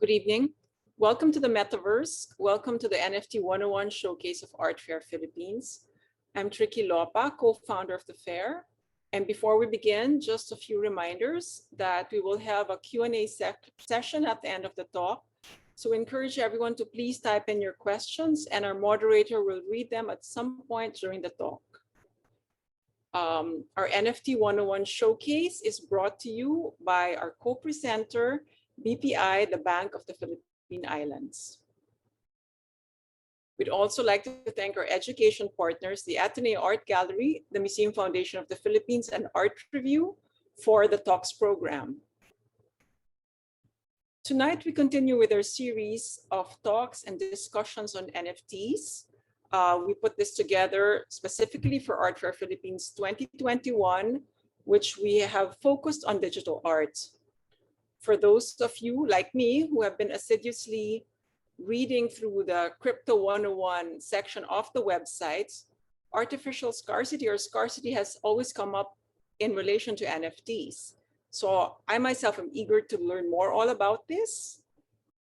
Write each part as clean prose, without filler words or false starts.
Good evening. Welcome to the Metaverse. Welcome to the NFT 101 Showcase of Art Fair Philippines. I'm Tricky Lopa, co-founder of the fair. And before we begin, just a few reminders that we will have a Q&A session at the end of the talk. So we encourage everyone to please type in your questions and our moderator will read them at some point during the talk. Our NFT 101 Showcase is brought to you by our co-presenter, BPI, the Bank of the Philippine Islands. We'd also like to thank our education partners, the Ateneo Art Gallery, the Museum Foundation of the Philippines, and Art Review for the Talks program. Tonight, we continue with our series of talks and discussions on NFTs. We put this together specifically for Art Fair Philippines 2021, which we have focused on digital art. For those of you like me who have been assiduously reading through the Crypto 101 section of the website, artificial scarcity or scarcity has always come up in relation to NFTs. So I myself am eager to learn more all about this.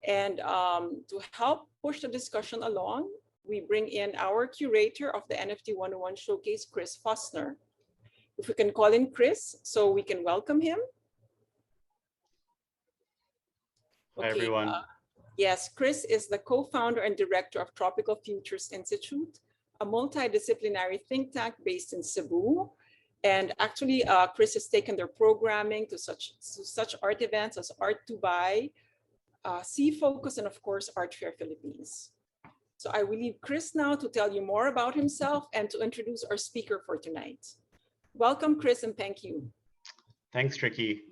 And to help push the discussion along, we bring in our curator of the NFT 101 Showcase, Chris Fussner. If we can call in Chris so we can welcome him. Hi, everyone. Yes, Chris is the co-founder and director of Tropical Futures Institute, a multidisciplinary think tank based in Cebu. And actually, Chris has taken their programming to such art events as Art Dubai, Sea Focus, and of course, Art Fair Philippines. So I will leave Chris now to tell you more about himself and to introduce our speaker for tonight. Welcome, Chris, and thank you. Thanks, Tricky.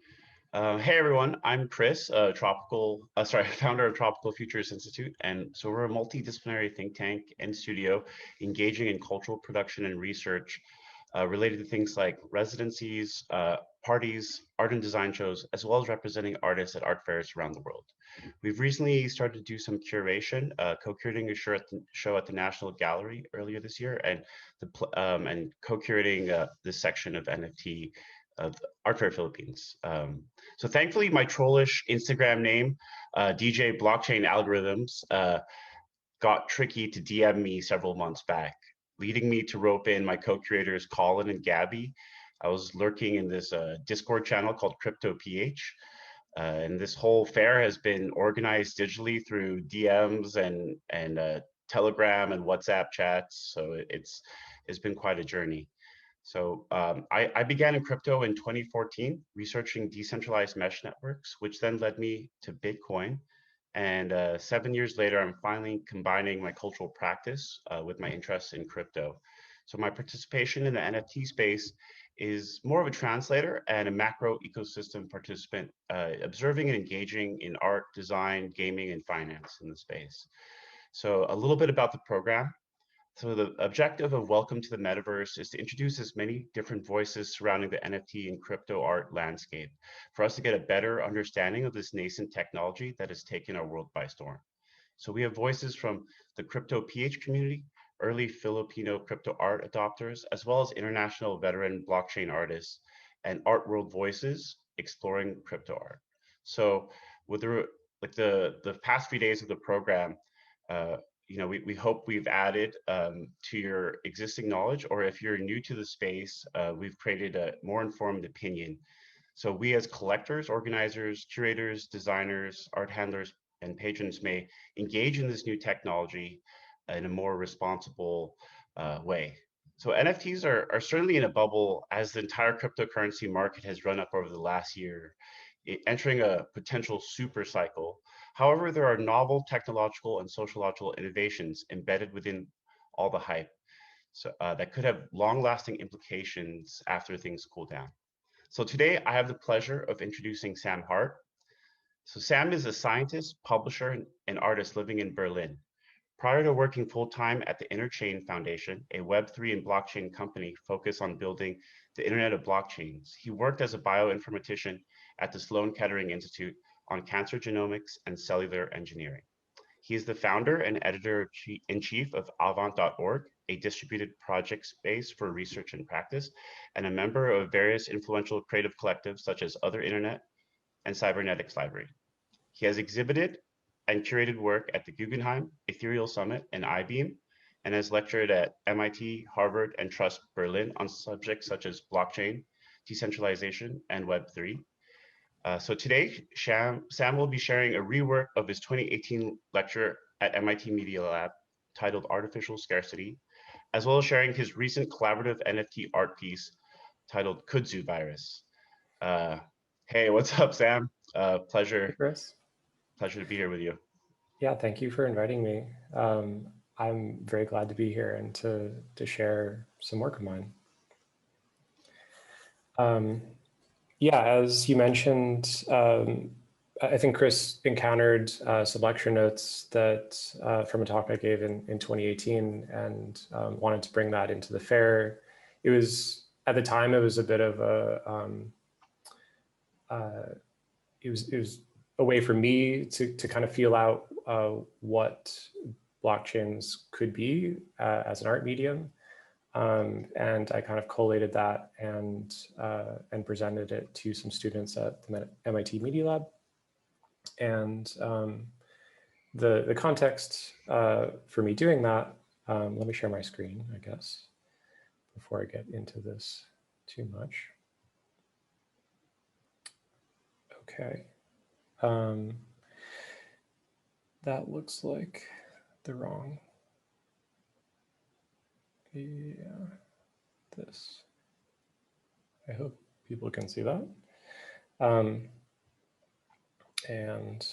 Hey everyone, I'm Chris, founder of Tropical Futures Institute, and so we're a multidisciplinary think tank and studio engaging in cultural production and research related to things like residencies, parties, art and design shows, as well as representing artists at art fairs around the world. We've recently started to do some curation, co-curating a show at the National Gallery earlier this year, and co-curating this section of NFT of Art Fair Philippines. So thankfully, my trollish Instagram name, DJ Blockchain Algorithms, got Tricky to DM me several months back, leading me to rope in my co-curators Colin and Gabby. I was lurking in this Discord channel called Crypto PH, and this whole fair has been organized digitally through DMs and Telegram and WhatsApp chats. So it's been quite a journey. So I began in crypto in 2014, researching decentralized mesh networks, which then led me to Bitcoin. And 7 years later, I'm finally combining my cultural practice with my interest in crypto. So my participation in the NFT space is more of a translator and a macro ecosystem participant, observing and engaging in art, design, gaming, and finance in the space. So a little bit about the program. So the objective of Welcome to the Metaverse is to introduce as many different voices surrounding the NFT and crypto art landscape for us to get a better understanding of this nascent technology that has taken our world by storm. So we have voices from the crypto PH community, early Filipino crypto art adopters, as well as international veteran blockchain artists and art world voices exploring crypto art. So with the past few days of the program, we hope we've added to your existing knowledge, or if you're new to the space, we've created a more informed opinion. So we as collectors, organizers, curators, designers, art handlers, and patrons may engage in this new technology in a more responsible way. So NFTs are certainly in a bubble as the entire cryptocurrency market has run up over the last year, entering a potential super cycle. However, there are novel technological and sociological innovations embedded within all the hype, so that could have long-lasting implications after things cool down. So today, I have the pleasure of introducing Sam Hart. So Sam is a scientist, publisher, and artist living in Berlin. Prior to working full-time at the Interchain Foundation, a Web3 and blockchain company focused on building the Internet of Blockchains, he worked as a bioinformatician at the Sloan Kettering Institute on cancer genomics and cellular engineering. He is the founder and editor-in-chief of Avant.org, a distributed project space for research and practice, and a member of various influential creative collectives such as Other Internet and Cybernetics Library. He has exhibited and curated work at the Guggenheim, Ethereal Summit, and IBeam, and has lectured at MIT, Harvard, and Trust Berlin on subjects such as blockchain, decentralization, and Web3. So today, Sam will be sharing a rework of his 2018 lecture at MIT Media Lab titled Artificial Scarcity, as well as sharing his recent collaborative NFT art piece titled Kudzu Virus. Hey, what's up, Sam? Pleasure. Hey, Chris. Pleasure to be here with you. Yeah, thank you for inviting me. I'm very glad to be here and to share some work of mine. Yeah, as you mentioned, I think Chris encountered some lecture notes that from a talk I gave in 2018 and wanted to bring that into the fair. It was, at the time, it was a bit of a, it was a way for me to kind of feel out what blockchains could be as an art medium. And I kind of collated that and presented it to some students at the MIT Media Lab. And the context for me doing that, let me share my screen, I guess, before I get into this too much. Okay. That looks like the wrong. Yeah, this. I hope people can see that. And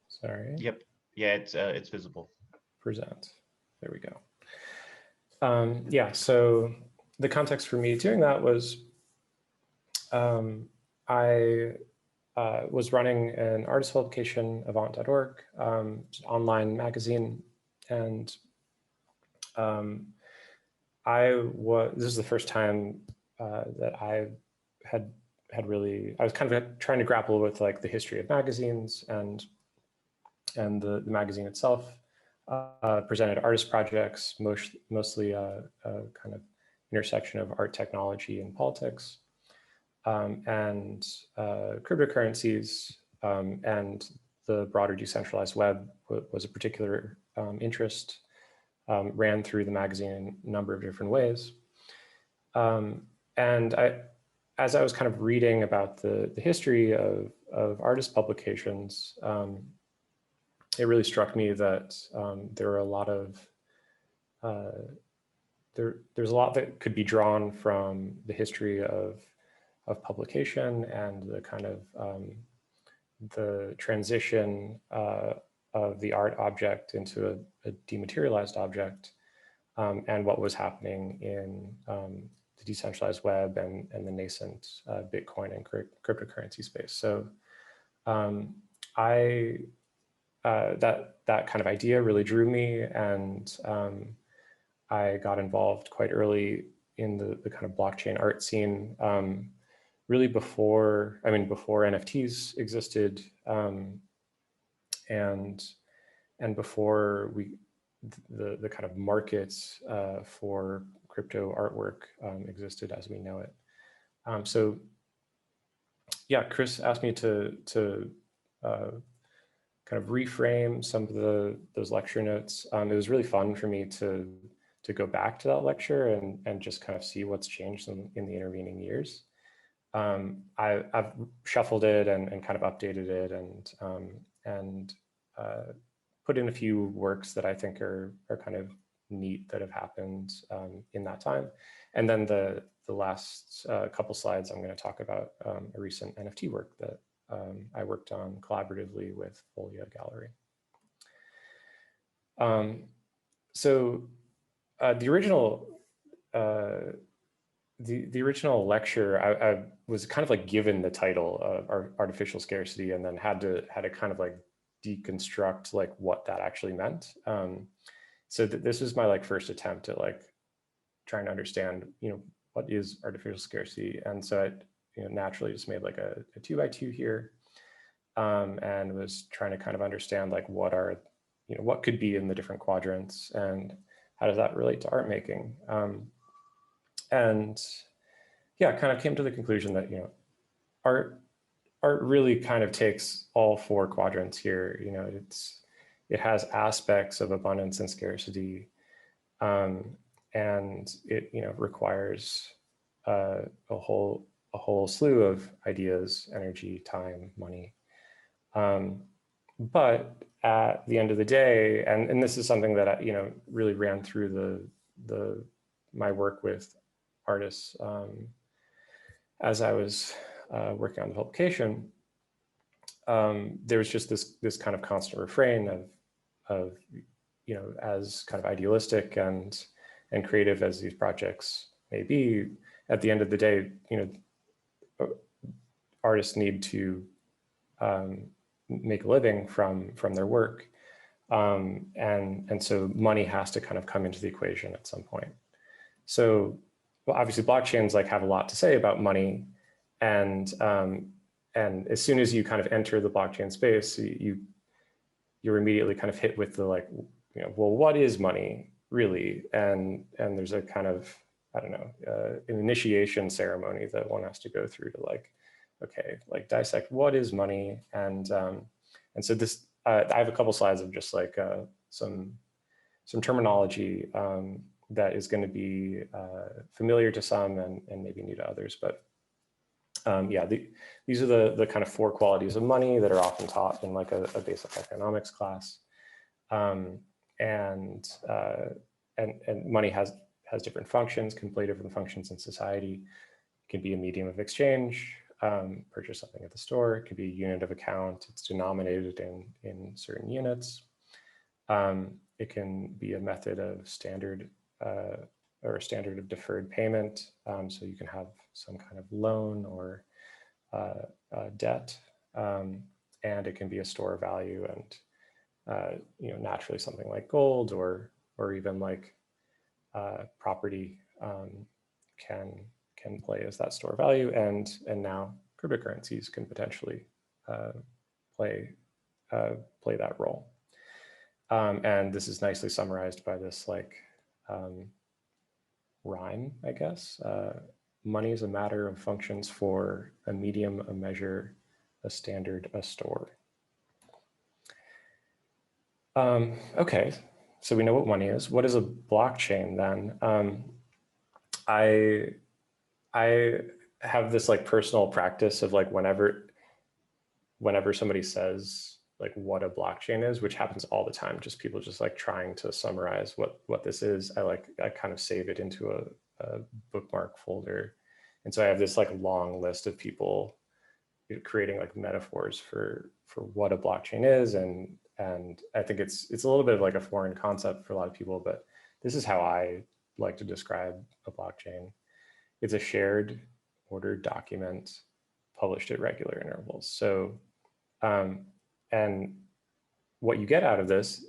sorry. Yep. Yeah, it's visible. Present. There we go. Yeah. So the context for me doing that was I was running an artist publication, avant.org, online magazine, and this is the first time that I had really, I was kind of trying to grapple with like the history of magazines and the magazine itself presented artist projects, mostly a kind of intersection of art technology and politics, and cryptocurrencies, and the broader decentralized web was a particular interest. Ran through the magazine in a number of different ways. And as I was kind of reading about the history of artist publications, it really struck me that there were a lot of, there's a lot that could be drawn from the history of publication and the kind of the transition of the art object into a dematerialized object, and what was happening in the decentralized web and the nascent Bitcoin and cryptocurrency space. So that kind of idea really drew me, and I got involved quite early in the kind of blockchain art scene, really before NFTs existed, and before the kind of markets for crypto artwork existed as we know it. So yeah, Chris asked me to kind of reframe some of those lecture notes. It was really fun for me to go back to that lecture and just kind of see what's changed in the intervening years. I've shuffled it and kind of updated it and put in a few works that I think are kind of neat that have happened in that time. And then the last couple slides, I'm going to talk about a recent NFT work that I worked on collaboratively with Folia Gallery. So the original lecture, I was kind of like given the title of Artificial Scarcity, and then had to kind of like deconstruct like what that actually meant. So this was my like first attempt at like trying to understand, what is artificial scarcity, and so I naturally just made like a 2x2 here, and was trying to kind of understand like what could be in the different quadrants and how does that relate to art making. And yeah, kind of came to the conclusion that art really kind of takes all four quadrants here. it has aspects of abundance and scarcity, and it requires a whole slew of ideas, energy, time, money. But at the end of the day, and this is something that I really ran through my work with artists as I was working on the publication. There was just this kind of constant refrain of as kind of idealistic and creative as these projects may be, at the end of the day, artists need to make a living from their work, and so money has to kind of come into the equation at some point. So, well, obviously, blockchains have a lot to say about money, and as soon as you kind of enter the blockchain space, you're immediately kind of hit with the well, what is money really? And there's a kind of, I don't know, an initiation ceremony that one has to go through to okay, dissect what is money. And so this, I have a couple slides of just some terminology that is going to be familiar to some and maybe new to others. But yeah, these are the kind of 4 qualities of money that are often taught in a basic economics class. And money has different functions, can play different functions in society. It can be a medium of exchange, purchase something at the store. It could be a unit of account. It's denominated in certain units. It can be a method of standard or a standard of deferred payment. So you can have some kind of loan or debt, and it can be a store of value, and naturally something like gold or even property can play as that store of value, and now cryptocurrencies can potentially play that role. And this is nicely summarized by this rhyme, I guess. Money is a matter of functions for a medium, a measure, a standard, a store. Okay, so we know what money is. What is a blockchain then? I have this personal practice of whenever somebody says what a blockchain is, which happens all the time, just people just trying to summarize what this is, I kind of save it into a bookmark folder. And so I have this long list of people creating metaphors for what a blockchain is, and I think it's a little bit of a foreign concept for a lot of people, but this is how I like to describe a blockchain. It's a shared ordered document published at regular intervals. So and what you get out of this,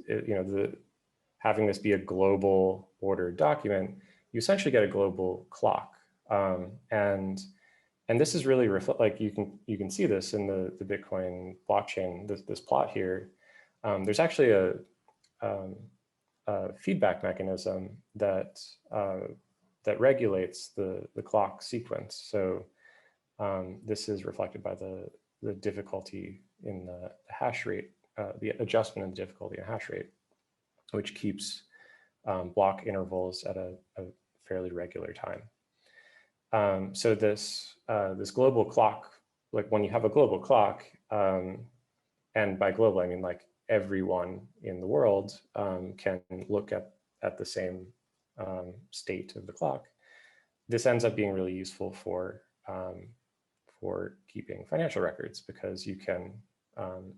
having this be a global ordered document, you essentially get a global clock. And this is really you can see this in the Bitcoin blockchain, this plot here. There's actually a feedback mechanism that regulates the clock sequence. So this is reflected by the difficulty in the hash rate, the adjustment in the difficulty in hash rate, which keeps block intervals at a fairly regular time. So this global clock, when you have a global clock, and by global I mean everyone in the world can look at the same state of the clock. This ends up being really useful for keeping financial records, because you can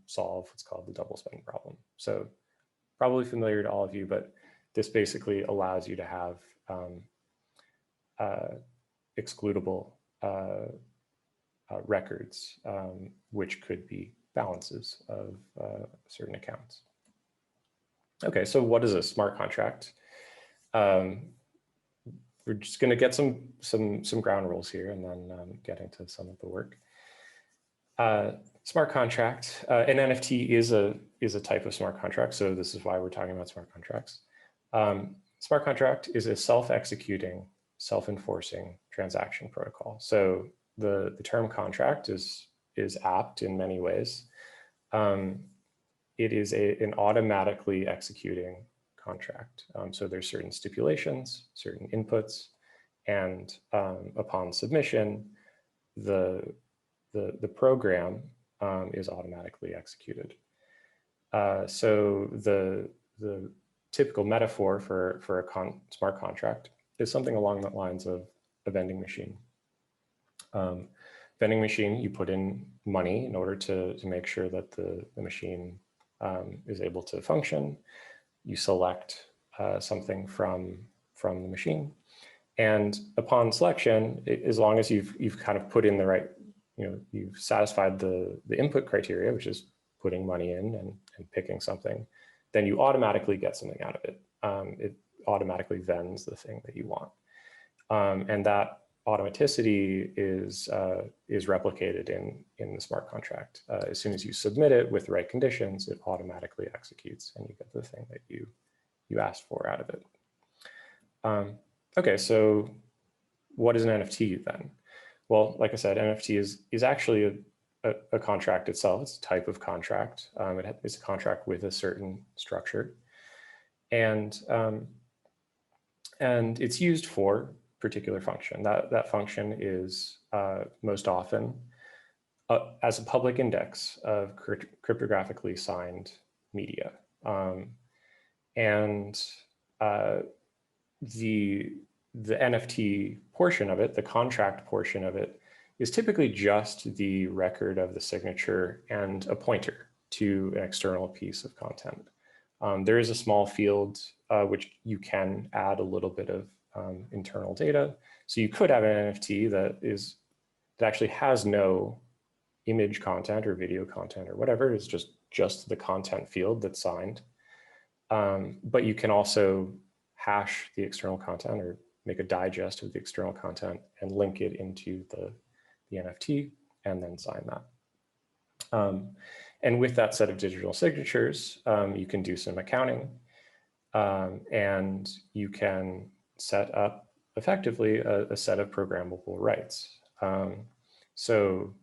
solve what's called the double spend problem. So probably familiar to all of you, but this basically allows you to have excludable records, which could be balances of certain accounts. Okay, so what is a smart contract? We're just going to get some ground rules here, and then get into some of the work. Smart contract, an NFT is a type of smart contract, so this is why we're talking about smart contracts. Smart contract is a self-executing, self-enforcing transaction protocol. So the term contract is apt in many ways. it is an automatically executing contract. So there's certain stipulations, certain inputs, and upon submission, the program is automatically executed. So the typical metaphor for a smart contract is something along the lines of a vending machine. Vending machine, you put in money in order to make sure that the machine is able to function. You select something from the machine, and upon selection, as long as you've kind of put in the right, you've satisfied the input criteria, which is putting money in and picking something, then you automatically get something out of it. It automatically vends the thing that you want, and that automaticity is replicated in the smart contract. As soon as you submit it with the right conditions, it automatically executes, and you get the thing that you asked for out of it. Okay, so what is an NFT then? Well, like I said, NFT is actually a contract itself. It's a type of contract. It's a contract with a certain structure, and it's used for particular function. That function is most often as a public index of cryptographically signed media. And the NFT portion of it, the contract portion of it, is typically just the record of the signature and a pointer to an external piece of content. There is a small field which you can add a little bit of internal data. So you could have an NFT that actually has no image content or video content or whatever. It's just the content field that's signed. But you can also hash the external content or make a digest of the external content and link it into the NFT and then sign that. And with that set of digital signatures, you can do some accounting, and you can set up effectively a set of programmable rights. So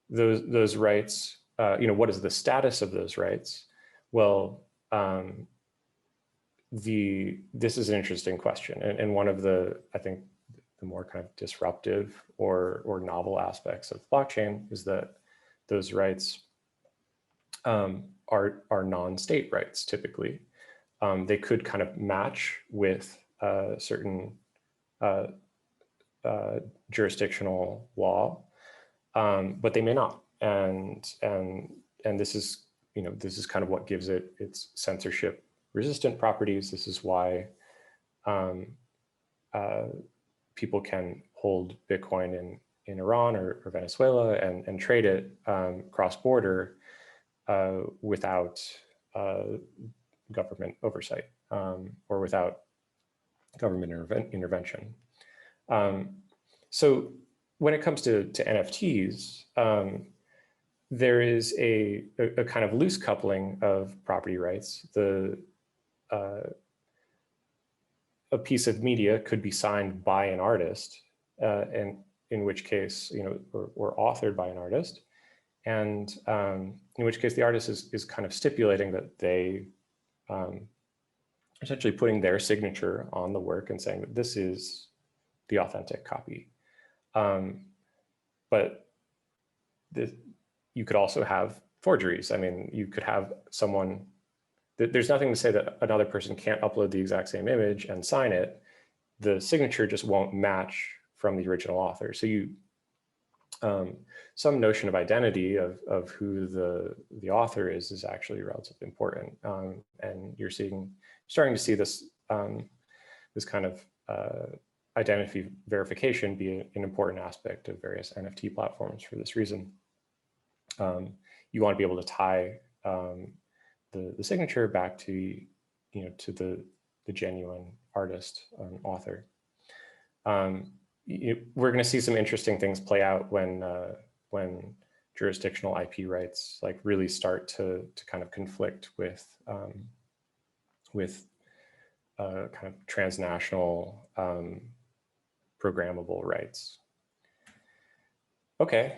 those rights, what is the status of those rights? Well, this is an interesting question, and one of I think the more kind of disruptive or novel aspects of blockchain is that those rights are non-state rights typically. They could kind of match with certain jurisdictional law, but they may not. And this is kind of what gives it its censorship resistant properties. This is why people can hold Bitcoin in Iran or Venezuela and trade it cross-border without government oversight or without government intervention. So when it comes to NFTs, there is a kind of loose coupling of property rights. A piece of media could be signed by an artist, and in which case, or authored by an artist, and in which case the artist is kind of stipulating that they essentially putting their signature on the work and saying that this is the authentic copy. But you could also have forgeries. I mean, you could have someone, there's nothing to say that another person can't upload the exact same image and sign it. The signature just won't match from the original author. So some notion of identity of who the author is actually relatively important. And you're starting to see this kind of identity verification be an important aspect of various NFT platforms for this reason. You want to be able to tie the signature back to to the genuine artist author. We're going to see some interesting things play out when jurisdictional IP rights really start to kind of conflict with kind of transnational programmable rights. Okay,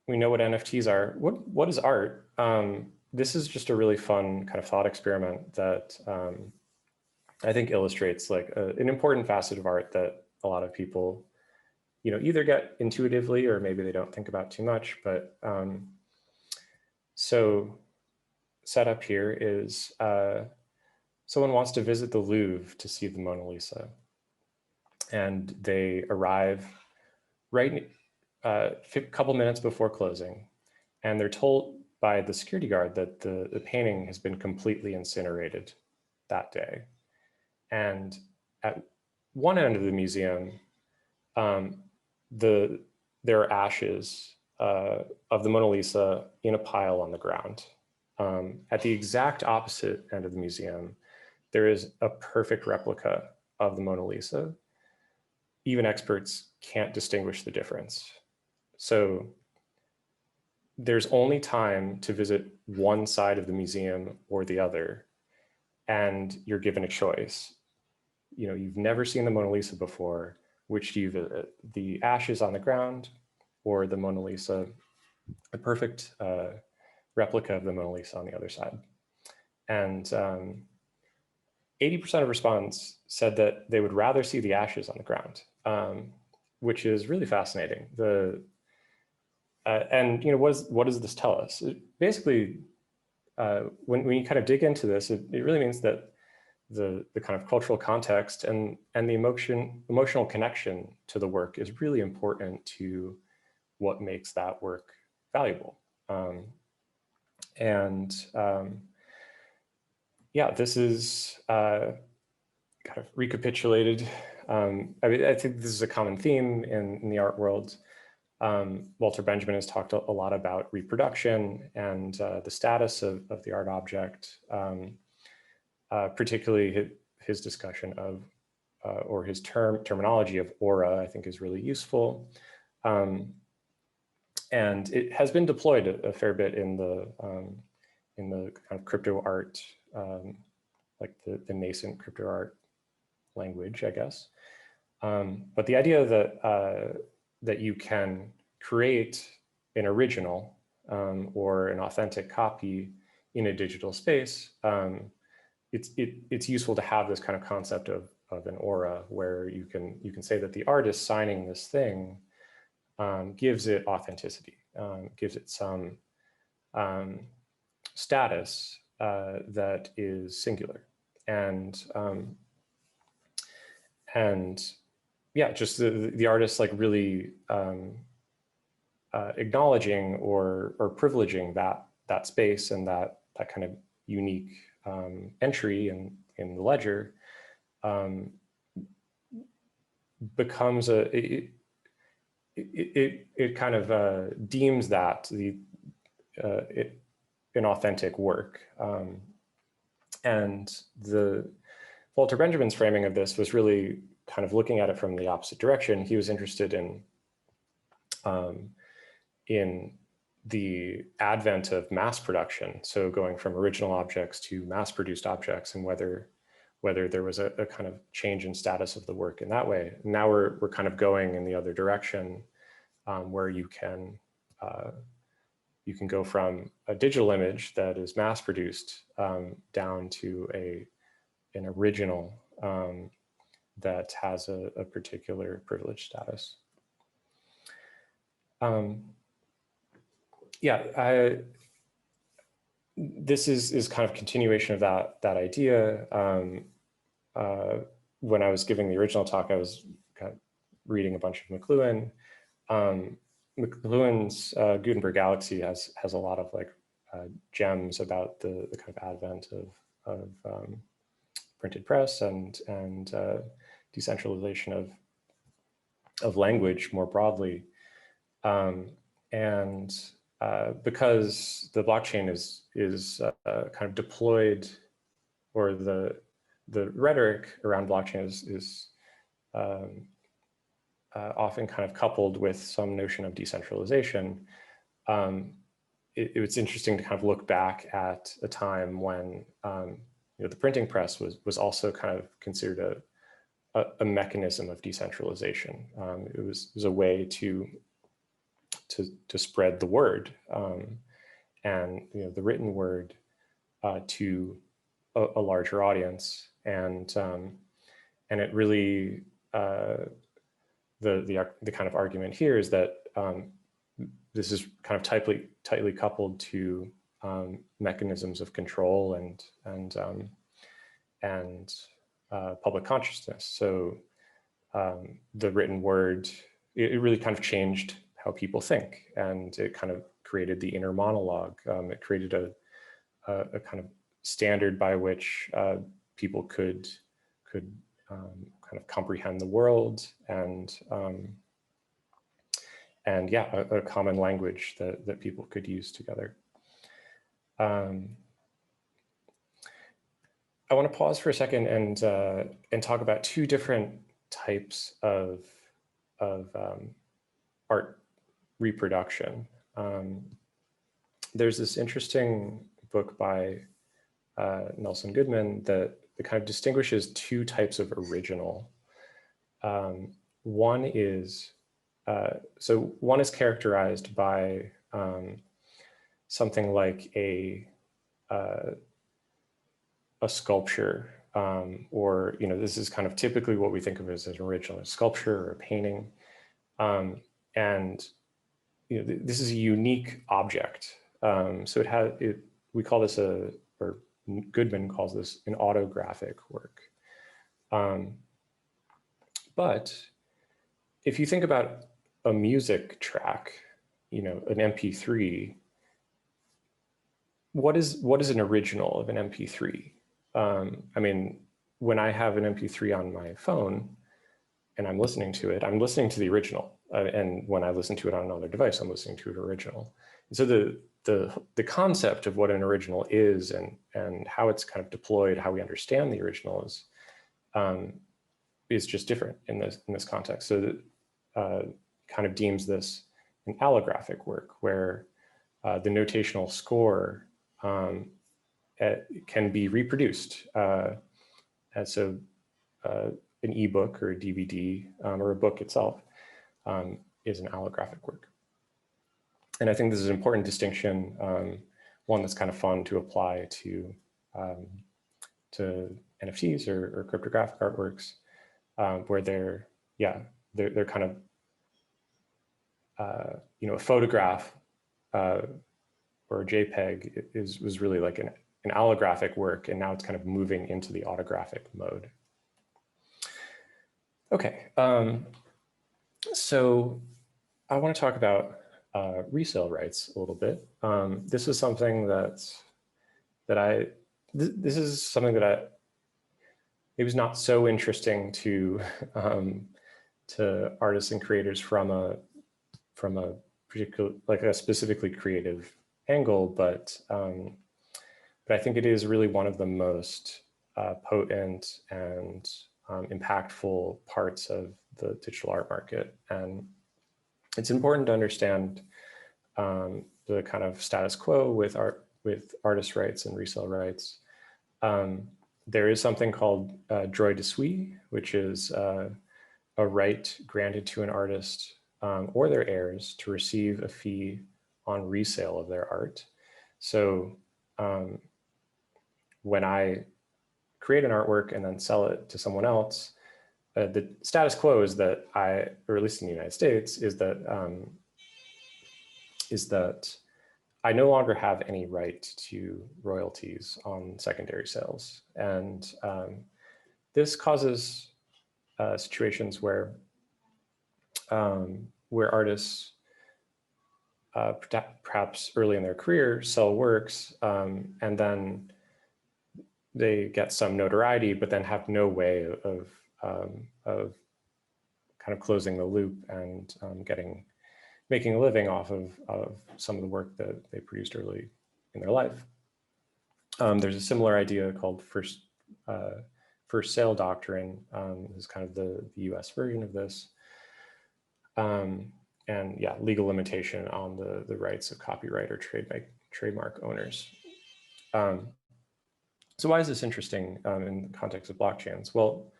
we know what NFTs are. What is art? this is just a really fun kind of thought experiment that I think illustrates like an important facet of art that a lot of people, either get intuitively or maybe they don't think about too much. But so set up here is someone wants to visit the Louvre to see the Mona Lisa, and they arrive right a couple minutes before closing, and they're told by the security guard that the painting has been completely incinerated that day. And at one end of the museum, there are ashes of the Mona Lisa in a pile on the ground. At the exact opposite end of the museum, there is a perfect replica of the Mona Lisa. Even experts can't distinguish the difference. So there's only time to visit one side of the museum or the other, and you're given a choice. You've never seen the Mona Lisa before. Which do you visit? The ashes on the ground or the Mona Lisa, a perfect replica of the Mona Lisa on the other side? And 80% of respondents said that they would rather see the ashes on the ground, which is really fascinating. And what does this tell us? Basically, when you kind of dig into this, it really means that the kind of cultural context and the emotional connection to the work is really important to what makes that work valuable. Yeah, this is kind of recapitulated. I think this is a common theme in the art world. Walter Benjamin has talked a lot about reproduction and the status of the art object, particularly his discussion of, or his terminology of aura, I think is really useful. And it has been deployed a fair bit in the kind of crypto art, like the nascent crypto art language, I guess. But the idea that you can create an original or an authentic copy in a digital space, it's useful to have this kind of concept of an aura, where you can say that the artist signing this thing gives it authenticity, gives it some status that is singular, and yeah, just the artist like really acknowledging or privileging that space and that kind of unique entry in the ledger becomes it kind of deems that an authentic work. And Walter Benjamin's framing of this was really kind of looking at it from the opposite direction. He was interested in the advent of mass production, so going from original objects to mass-produced objects, and whether there was a kind of change in status of the work in that way. Now we're kind of going in the other direction, where you can go from a digital image that is mass-produced down to an original that has a particular privileged status. Yeah, this is kind of continuation of that idea. When I was giving the original talk, I was kind of reading a bunch of McLuhan. McLuhan's Gutenberg Galaxy has a lot of like gems about the kind of advent of printed press and decentralization of language more broadly. Because the blockchain is kind of deployed, or the rhetoric around blockchain is often kind of coupled with some notion of decentralization. It's interesting to kind of look back at a time when the printing press was also kind of considered a mechanism of decentralization. It was a way to spread the word, and the written word to a larger audience, and it really the kind of argument here is that this is kind of tightly coupled to mechanisms of control and public consciousness. So the written word, it really kind of changed how people think, and it kind of created the inner monologue. It created a kind of standard by which people could kind of comprehend the world, and yeah, a common language that people could use together. I want to pause for a second and talk about two different types of art reproduction. There's this interesting book by Nelson Goodman that kind of distinguishes two types of original. One is characterized by something like a sculpture, or this is kind of typically what we think of as an original, a sculpture or a painting, and this is a unique object. So we call this or Goodman calls this an autographic work. But if you think about a music track, an MP3, what is an original of an MP3? I mean, when I have an MP3 on my phone and I'm listening to it, I'm listening to the original. And when I listen to it on another device, I'm listening to it original. And so the concept of what an original is and how it's kind of deployed, how we understand the original is just different in this context. So kind of deems this an allographic work where the notational score can be reproduced. And so an ebook or a DVD or a book itself is an allographic work. And I think this is an important distinction, one that's kind of fun to apply to NFTs or cryptographic artworks, where they're kind of a photograph or a JPEG was really like an allographic work, and now it's kind of moving into the autographic mode. Okay, so I want to talk about resale rights a little bit. This is something this is something that it was not so interesting to artists and creators from a particular, like a specifically creative angle, but I think it is really one of the most potent and impactful parts of the digital art market. And it's important to understand the kind of status quo with artist rights and resale rights. There is something called droit de suite, which is a right granted to an artist or their heirs to receive a fee on resale of their art. So when I create an artwork and then sell it to someone else, the status quo is that or at least in the United States, is that I no longer have any right to royalties on secondary sales. And this causes situations where artists perhaps early in their career sell works, and then they get some notoriety, but then have no way of kind of closing the loop and making a living off of some of the work that they produced early in their life. There's a similar idea called first sale doctrine. This is kind of the US version of this. And yeah, legal limitation on the rights of copyright or trademark owners. So why is this interesting in the context of blockchains? Well,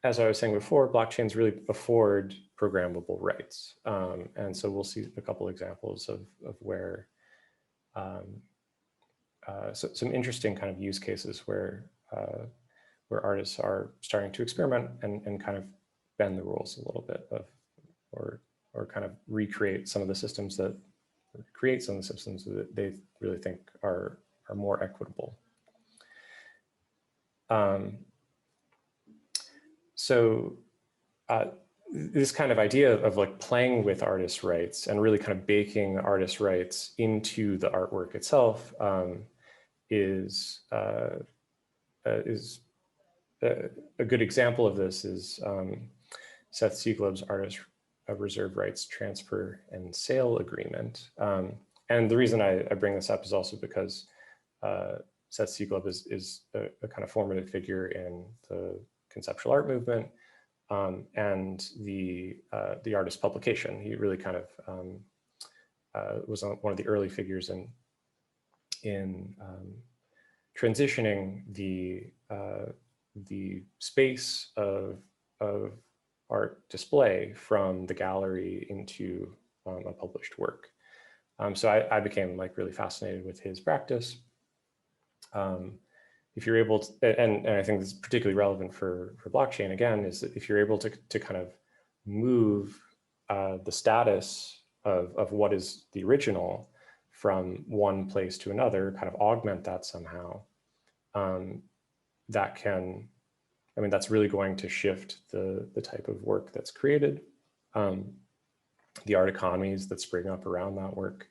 as I was saying before, blockchains really afford programmable rights. And so we'll see a couple examples of where So some interesting kind of use cases where artists are starting to experiment and kind of bend the rules a little bit or kind of recreate some of the systems that they really think are more equitable. This kind of idea of like playing with artist rights and really kind of baking artist rights into the artwork itself is a good example of this is Seth C Globe's Artist Reserve Rights Transfer and Sale Agreement. And the reason I bring this up is also because Seth C Globe is a kind of formative figure in the conceptual art movement and the artist publication. He really kind of was one of the early figures in transitioning the space of art display from the gallery into a published work. So I became like really fascinated with his practice. If you're able to, and I think this is particularly relevant for blockchain again, is that if you're able to kind of move the status of what is the original from one place to another, kind of augment that somehow, that can, I mean, that's really going to shift the type of work that's created, the art economies that spring up around that work.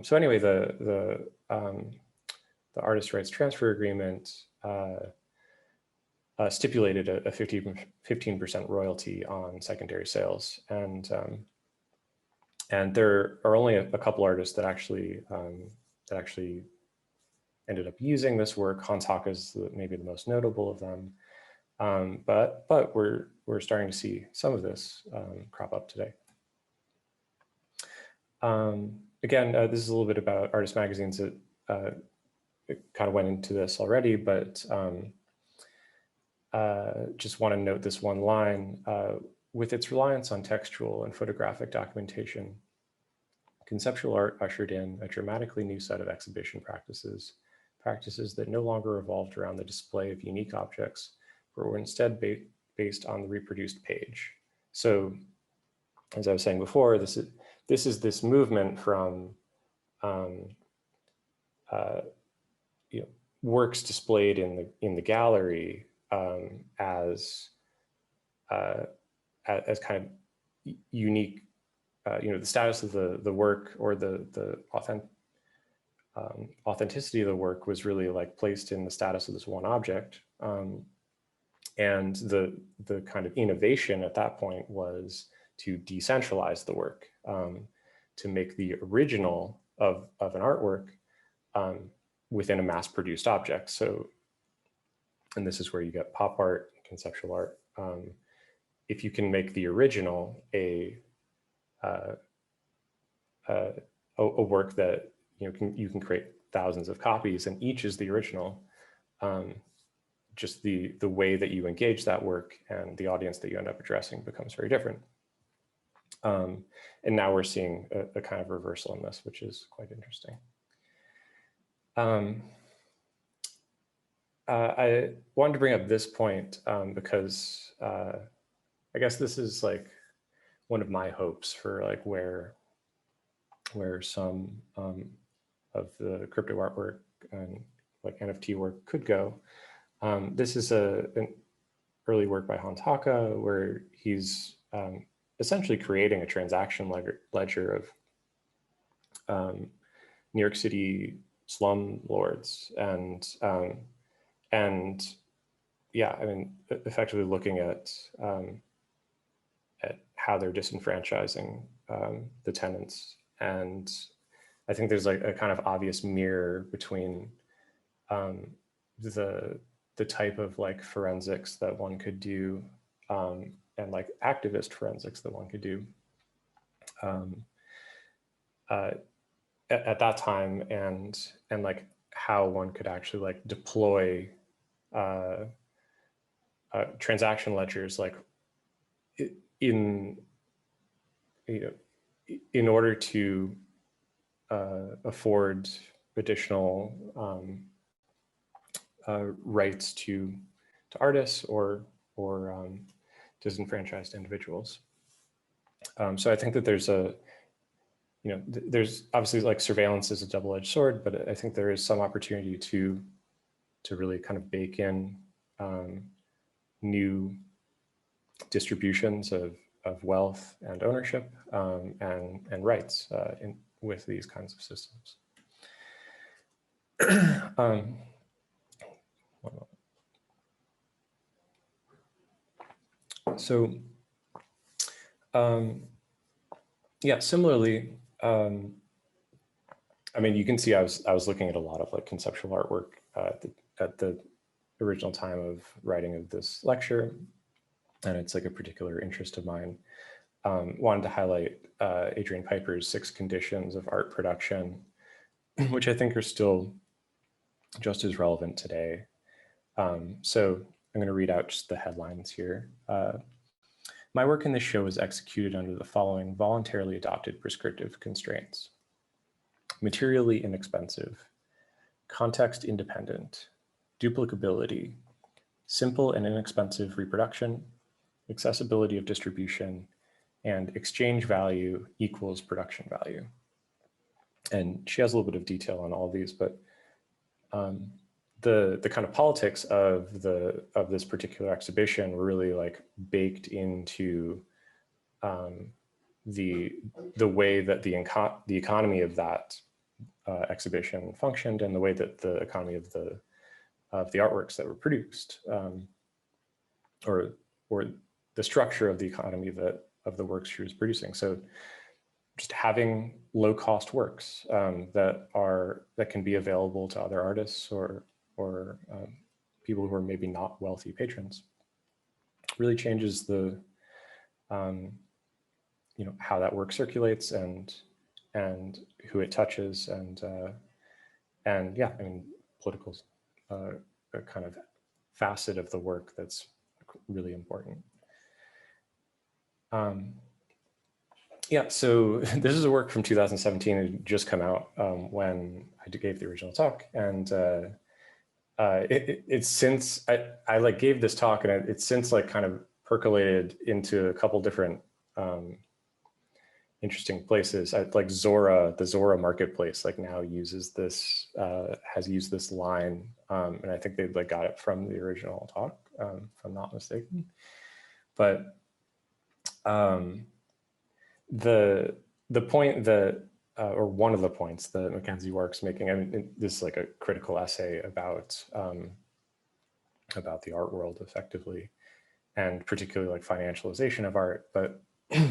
So anyway, the Artist Rights Transfer Agreement stipulated a 15% royalty on secondary sales, and there are only a couple artists that actually ended up using this work. Hans Haacke is maybe the most notable of them, but we're starting to see some of this crop up today. Again, this is a little bit about artist magazines. It kind of went into this already, but just want to note this one line. With its reliance on textual and photographic documentation, conceptual art ushered in a dramatically new set of exhibition practices that no longer revolved around the display of unique objects, but were instead based on the reproduced page. So, as I was saying before, this is this movement from works displayed in the gallery as kind of unique, the status of the work or the authenticity of the work was really like placed in the status of this one object, and the kind of innovation at that point was to decentralize the work, to make the original of an artwork within a mass-produced object. So, and this is where you get pop art, conceptual art. If you can make the original a work that you can create thousands of copies, and each is the original, just the way that you engage that work and the audience that you end up addressing becomes very different. And now we're seeing a kind of reversal in this, which is quite interesting. I wanted to bring up this point because I guess this is like one of my hopes for like where some of the crypto artwork and like NFT work could go. This is an early work by Hans Haacke where he's essentially creating a transaction ledger of New York City slum lords, and yeah, I mean, effectively looking at how they're disenfranchising the tenants. And I think there's like a kind of obvious mirror between the type of like forensics that one could do and like activist forensics that one could do at that time, and like how one could actually like deploy transaction ledgers like in order to afford additional rights to artists or disenfranchised individuals. So I think that there's there's obviously like surveillance is a double-edged sword, but I think there is some opportunity to really kind of bake in new distributions of wealth and ownership and rights with these kinds of systems. So, yeah, similarly, I mean, you can see I was looking at a lot of like conceptual artwork at the original time of writing of this lecture, and it's like a particular interest of mine. Wanted to highlight Adrian Piper's 6 Conditions of Art Production, which I think are still just as relevant today. So I'm going to read out just the headlines here. My work in this show is executed under the following voluntarily adopted prescriptive constraints: materially inexpensive, context independent, duplicability, simple and inexpensive reproduction, accessibility of distribution, and exchange value equals production value. And she has a little bit of detail on all these, but the kind of politics of this particular exhibition were really like baked into the way that the economy of that exhibition functioned, and the way that the economy of the artworks that were produced, or the structure of the economy of the works she was producing. So just having low cost works that can be available to other artists or people who are maybe not wealthy patrons really changes the how that work circulates and who it touches, and yeah, I mean, political a kind of facet of the work that's really important. Yeah, so this is a work from 2017. It had just come out when I gave the original talk, and it's since I like gave this talk, and it's since like kind of percolated into a couple different interesting places. Like Zora, the Zora marketplace, like now uses this, has used this line, and I think they like got it from the original talk, if I'm not mistaken. But the point that, or one of the points that Mackenzie Wark's making, I mean, this is like a critical essay about the art world effectively, and particularly like financialization of art. But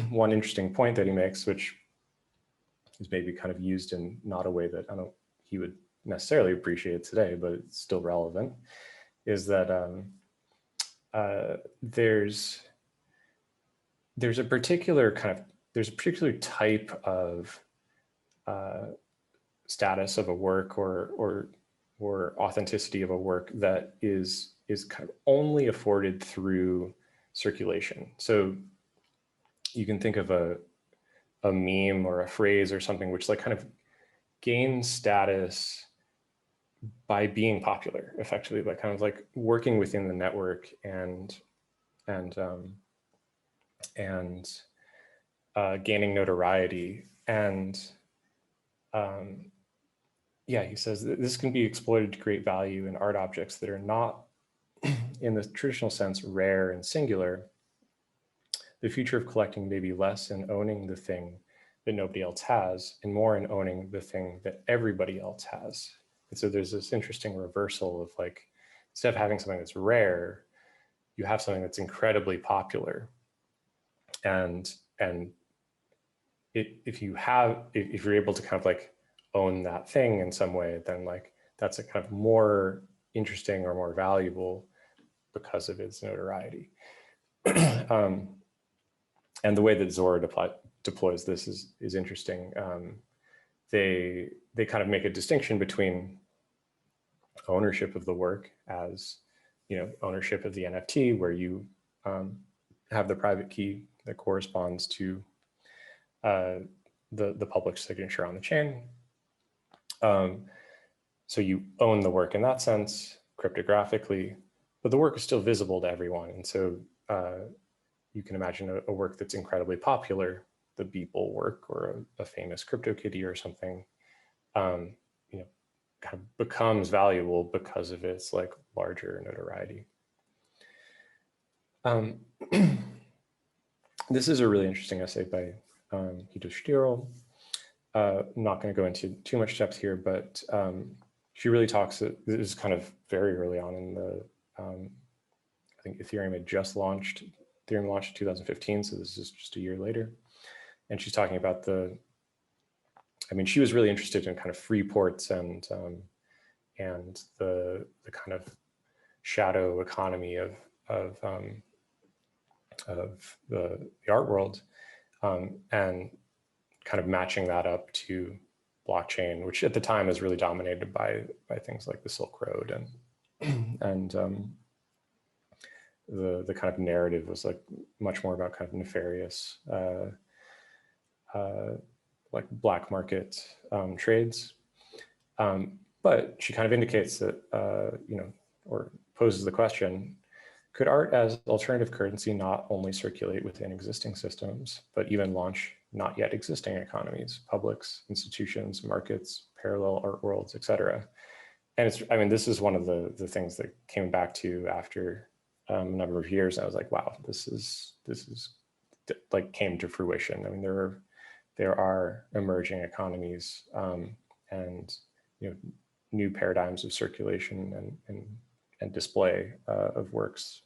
one interesting point that he makes, which is maybe kind of used in not a way that he would necessarily appreciate today, but it's still relevant, is that there's a particular type of status of a work or authenticity of a work that is kind of only afforded through circulation. So you can think of a meme or a phrase or something which like kind of gains status by being popular, effectively, by kind of like working within the network and gaining notoriety. And yeah, he says that this can be exploited to create value in art objects that are not, in the traditional sense, rare and singular. The future of collecting may be less in owning the thing that nobody else has and more in owning the thing that everybody else has. And so there's this interesting reversal of like, instead of having something that's rare, you have something that's incredibly popular. And if you're able to kind of like own that thing in some way, then like that's a kind of more interesting or more valuable because of its notoriety. And the way that Zora deploys this is interesting. They kind of make a distinction between ownership of the work as, ownership of the NFT, where you have the private key that corresponds to the public signature on the chain, So you own the work in that sense, cryptographically, but the work is still visible to everyone. And so you can imagine a work that's incredibly popular, the Beeple work or a famous CryptoKitty or something, you know, kind of becomes valuable because of its like larger notoriety. This is a really interesting essay by Hito Stirl. I'm not going to go into too much depth here, but she really talks, this is kind of very early on in the, I think Ethereum had just launched, Ethereum launched in 2015, so this is just a year later. And she's talking about the, I mean, she was really interested in kind of free ports and the kind of shadow economy of the art world, and kind of matching that up to blockchain, which at the time is really dominated by things like the Silk Road, and the kind of narrative was like much more about kind of nefarious like black market trades. But she kind of indicates that, you know, or poses the question, could art as alternative currency not only circulate within existing systems, but even launch not yet existing economies, publics, institutions, markets, parallel art worlds, et cetera? And it's, I mean, this is one of the things that came back to after a number of years. I was like, wow, this is like came to fruition. I mean, there are emerging economies and, you know, new paradigms of circulation and display of works.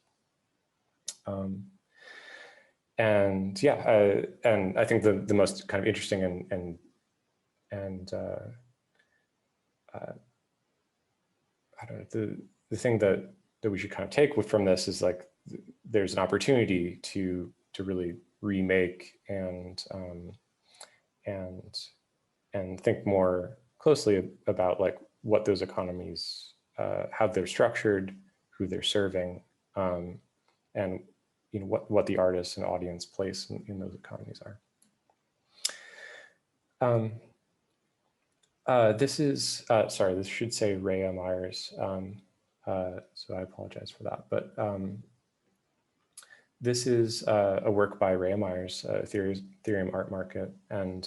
And yeah, and I think the most kind of interesting and I don't know, the thing that we should kind of take from this is like there's an opportunity to really remake and think more closely about like what those economies, how they're structured, who they're serving, and you know what the artists and audience place in those economies are. This is sorry, this should say Rhea Myers, so I apologize for that. But this is a work by Rhea Myers, Ethereum Art Market, and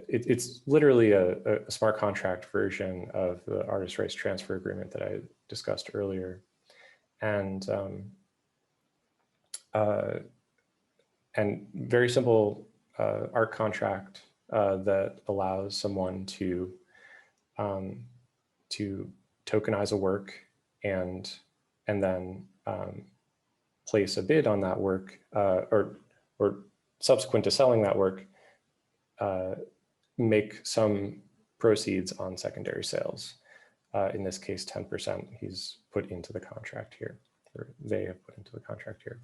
it's literally a smart contract version of the Artist Rights Transfer Agreement that I discussed earlier, and very simple art contract that allows someone to tokenize a work and then place a bid on that work, or subsequent to selling that work, make some proceeds on secondary sales. In this case, 10% he's put into the contract here, or they have put into the contract here.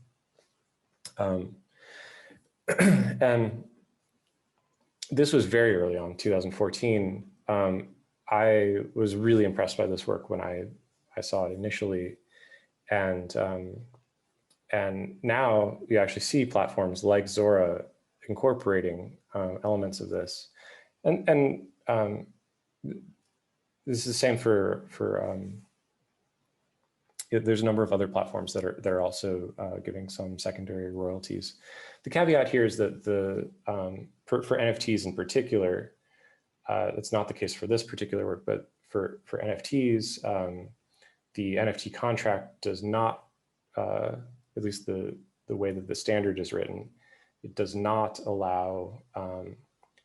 And this was very early on, 2014. I was really impressed by this work when I saw it initially, and now you actually see platforms like Zora incorporating elements of this, and this is the same for there's a number of other platforms that are also giving some secondary royalties. The caveat here is that for NFTs in particular, that's not the case for this particular work, but for NFTs, the NFT contract does not, at least the way that the standard is written, it does not allow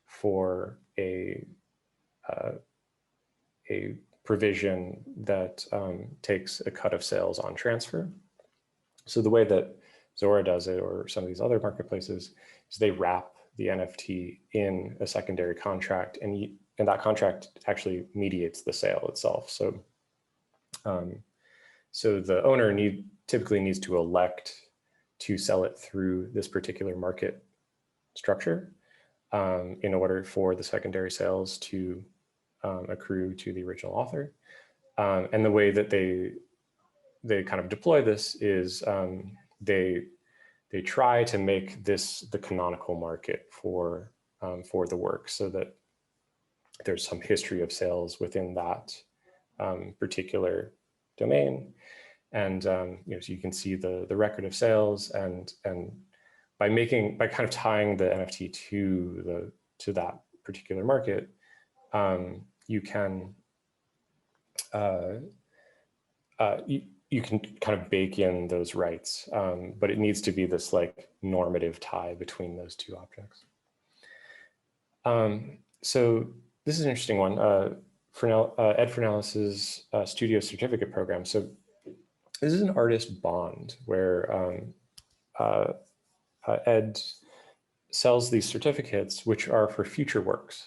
for a provision that takes a cut of sales on transfer. So the way that Zora does it, or some of these other marketplaces, is they wrap the NFT in a secondary contract, and that contract actually mediates the sale itself. So, so the owner typically needs to elect to sell it through this particular market structure in order for the secondary sales to accrue to the original author. And the way that they kind of deploy this is they try to make this the canonical market for the work, so that there's some history of sales within that particular domain. And you know, so you can see the record of sales, and by kind of tying the NFT to that particular market, you can you can kind of bake in those rights, but it needs to be this like normative tie between those two objects. So this is an interesting one. Ed Fernellis's studio certificate program. So this is an artist bond where Ed sells these certificates, which are for future works,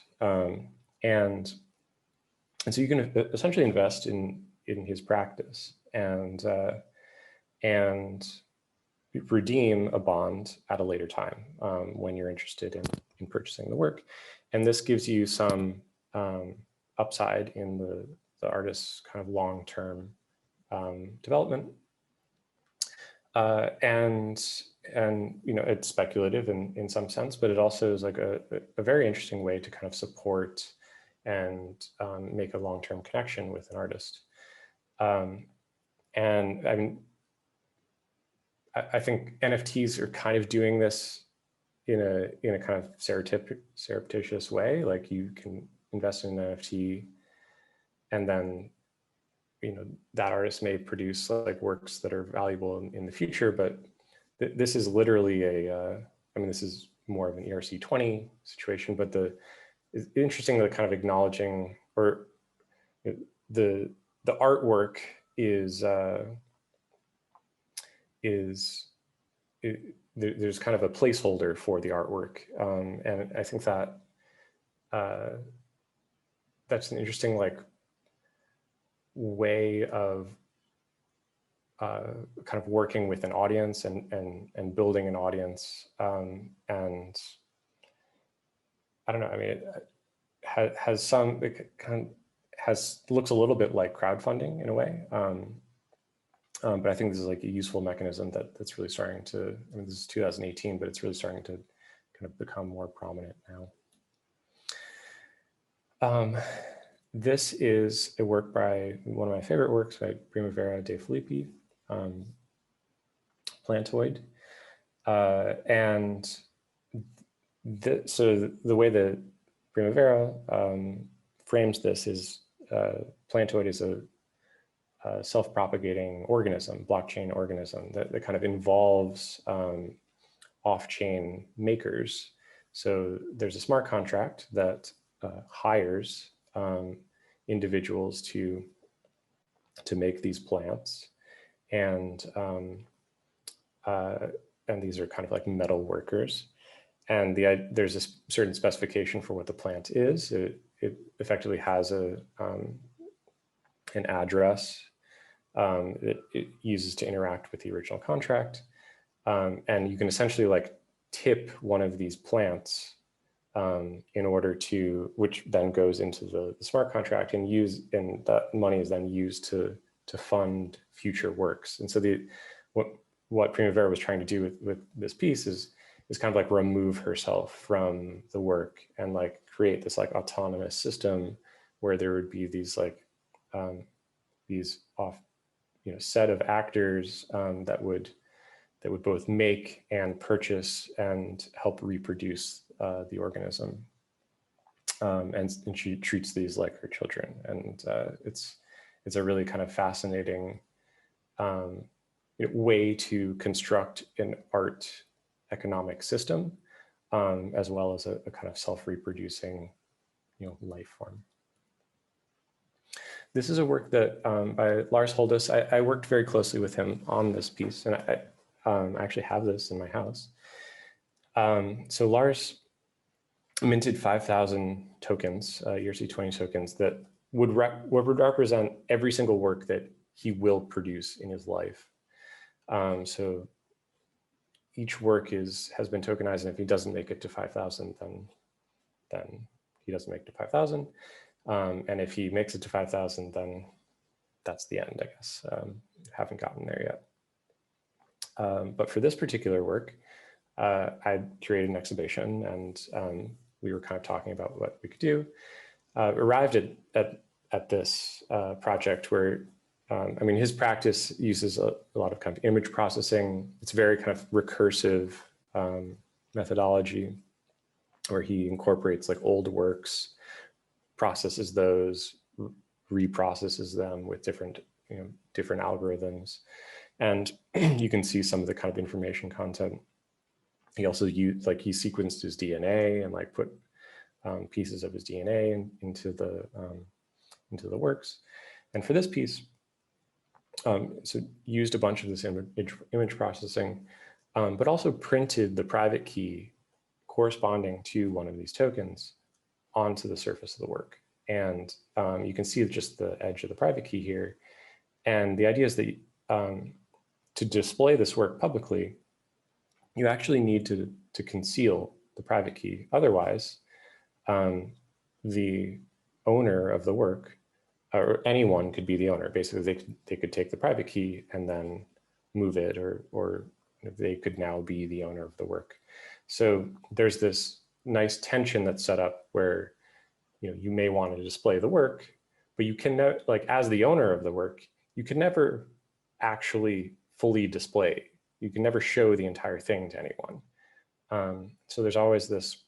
and so you can essentially invest in his practice and redeem a bond at a later time when you're interested in purchasing the work, and this gives you some upside in the artist's kind of long-term development, and you know, it's speculative in some sense, but it also is like a very interesting way to kind of support and make a long-term connection with an artist. And I mean, I think NFTs are kind of doing this in a kind of surreptitious way. Like you can invest in an NFT, and then, you know, that artist may produce like works that are valuable in the future, but this is literally I mean, this is more of an ERC-20 situation, but it's interesting that kind of acknowledging, or the artwork there's kind of a placeholder for the artwork, and I think that that's an interesting like way of kind of working with an audience and building an audience, and I don't know. I mean, it looks a little bit like crowdfunding in a way, but I think this is like a useful mechanism that's really starting to. I mean, this is 2018, but it's really starting to kind of become more prominent now. This is a work by one of my favorite works by Primavera de Filippi, Plantoid, and so the way that Primavera frames this is Plantoid is a self-propagating organism, blockchain organism that kind of involves off-chain makers. So there's a smart contract that hires individuals to make these plants, and these are kind of like metal workers. And there's a certain specification for what the plant is. It effectively has an address it uses to interact with the original contract, and you can essentially like tip one of these plants in order to, which then goes into the smart contract, and that money is then used to fund future works. And so what Primavera was trying to do with this piece is kind of like remove herself from the work and like create this like autonomous system where there would be these like set of actors that would both make and purchase and help reproduce the organism, and she treats these like her children, and it's a really kind of fascinating way to construct an art economic system, as well as a kind of self-reproducing life form. This is a work that by Lars Holdus. I worked very closely with him on this piece, and I actually have this in my house. So Lars minted 5,000 tokens, ERC-20 tokens, that would represent every single work that he will produce in his life. So each work has been tokenized, and if he doesn't make it to 5,000, then he doesn't make it to 5,000. And if he makes it to 5,000, then that's the end, I guess. Haven't gotten there yet. But for this particular work, I curated an exhibition, and we were kind of talking about what we could do. arrived at this project where, I mean, his practice uses a lot of kind of image processing. It's very kind of recursive methodology where he incorporates like old works, processes those, reprocesses them with different algorithms. And you can see some of the kind of information content. He also used, like, he sequenced his DNA and like put pieces of his DNA into the works. And for this piece, so used a bunch of this image processing, but also printed the private key corresponding to one of these tokens onto the surface of the work. And you can see just the edge of the private key here. And the idea is that to display this work publicly, you actually need to conceal the private key. Otherwise, the owner of the work, or anyone could be the owner. Basically, they could take the private key and then move it, or they could now be the owner of the work. So there's this nice tension that's set up where you may want to display the work, but you can, like, as the owner of the work, you can never actually fully display. You can never show the entire thing to anyone. So there's always this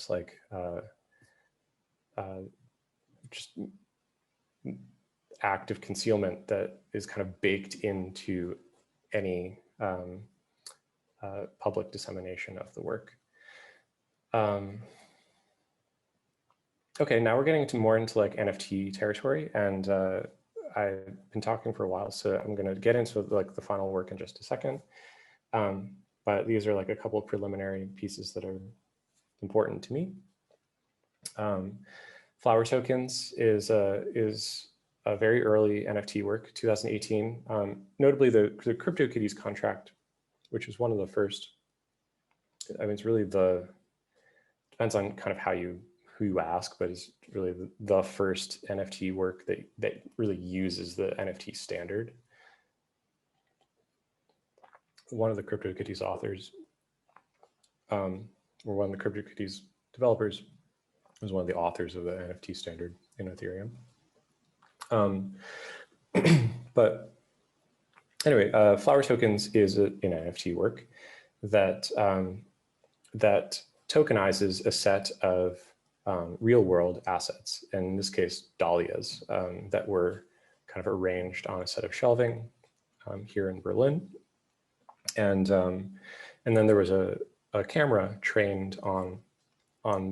like just act of concealment that is kind of baked into any public dissemination of the work. Okay, now we're getting more into like NFT territory, and I've been talking for a while, so I'm going to get into like the final work in just a second. But these are like a couple of preliminary pieces that are important to me. Flower tokens is a very early NFT work, 2018. Notably, the CryptoKitties contract, which was one of the first. I mean, it's really depends on kind of who you ask, but it's really the first NFT work that really uses the NFT standard. One of the CryptoKitties authors, or one of the CryptoKitties developers, was one of the authors of the NFT standard in Ethereum. But anyway, Flower Tokens is an NFT work that that tokenizes a set of real world assets, and in this case, dahlias that were kind of arranged on a set of shelving here in Berlin. And then there was a camera trained on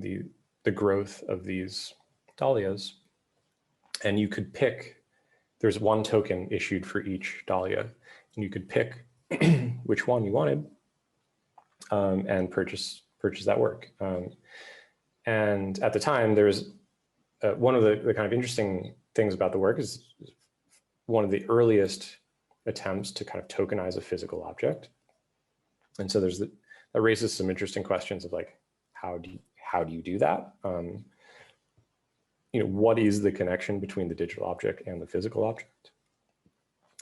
the growth of these dahlias, and you could pick. There's one token issued for each dahlia, and you could pick which one you wanted and purchase that work. And at the time, there was one of the kind of interesting things about the work is one of the earliest attempts to kind of tokenize a physical object. And so that raises some interesting questions of like, how do you do that? What is the connection between the digital object and the physical object?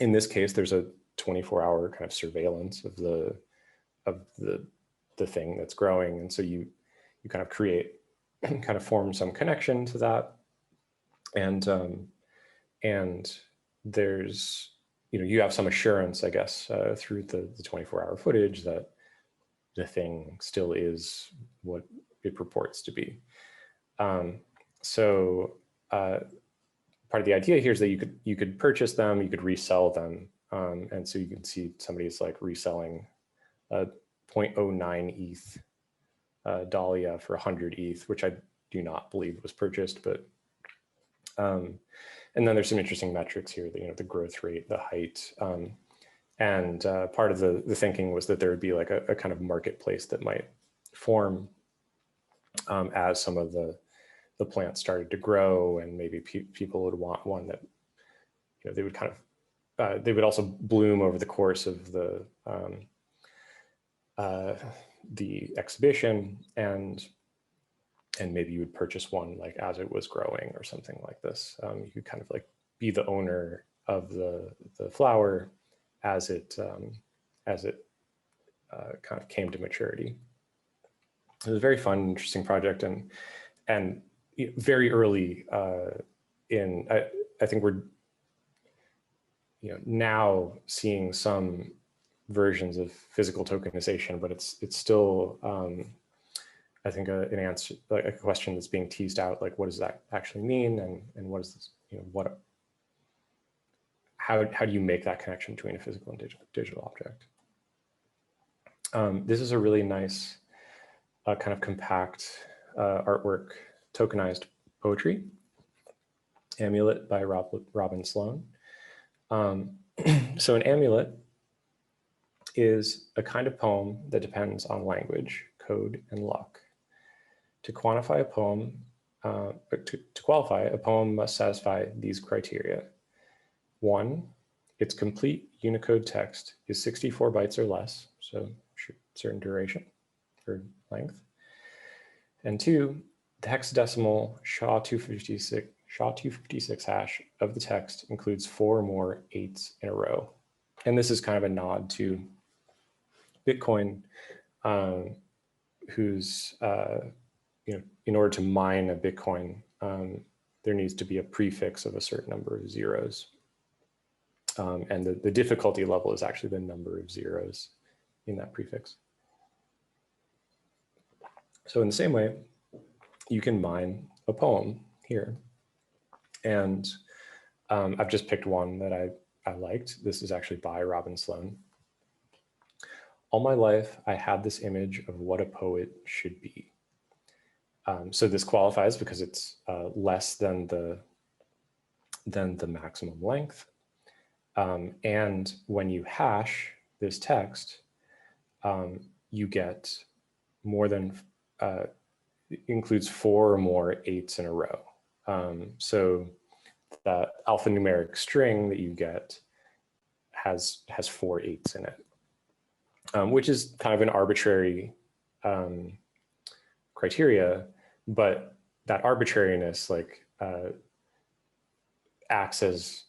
In this case, there's a 24-hour kind of surveillance of the thing that's growing, and so you kind of kind of form some connection to that, and there's you have some assurance, I guess, through the 24-hour footage that the thing still is what it purports to be. So part of the idea here is that you could purchase them, you could resell them, and so you can see somebody's like reselling a 0.09 ETH dahlia for 100 ETH, which I do not believe was purchased, but and then there's some interesting metrics here, the growth rate, the height, and part of the thinking was that there would be like a kind of marketplace that might form as some of the plants started to grow, and maybe people would want one that they would kind of they would also bloom over the course of the exhibition, and maybe you would purchase one like as it was growing or something like this. You could kind of like be the owner of the flower as it kind of came to maturity. It was a very fun, interesting project, and very early I think we're now seeing some versions of physical tokenization, but it's still I think an answer, like a question that's being teased out, like what does that actually mean, and what is this, how do you make that connection between a physical and digital object? This is a really nice kind of compact artwork, tokenized poetry, Amulet by Robin Sloan. So an amulet is a kind of poem that depends on language, code, and luck. To quantify a poem, to qualify, a poem must satisfy these criteria. 1, its complete Unicode text is 64 bytes or less, so certain duration or length. And 2, the hexadecimal SHA-256 hash of the text includes 4 or more 8s in a row. And this is kind of a nod to Bitcoin, whose, in order to mine a Bitcoin, there needs to be a prefix of a certain number of zeros. And the difficulty level is actually the number of zeros in that prefix. So in the same way, you can mine a poem here. And I've just picked one that I liked. This is actually by Robin Sloan. All my life, I had this image of what a poet should be. So this qualifies because it's less than the maximum length. And when you hash this text, you get more than, includes 4 or more 8s in a row. So that alphanumeric string that you get has 4 8s in it, which is kind of an arbitrary criteria, but that arbitrariness acts as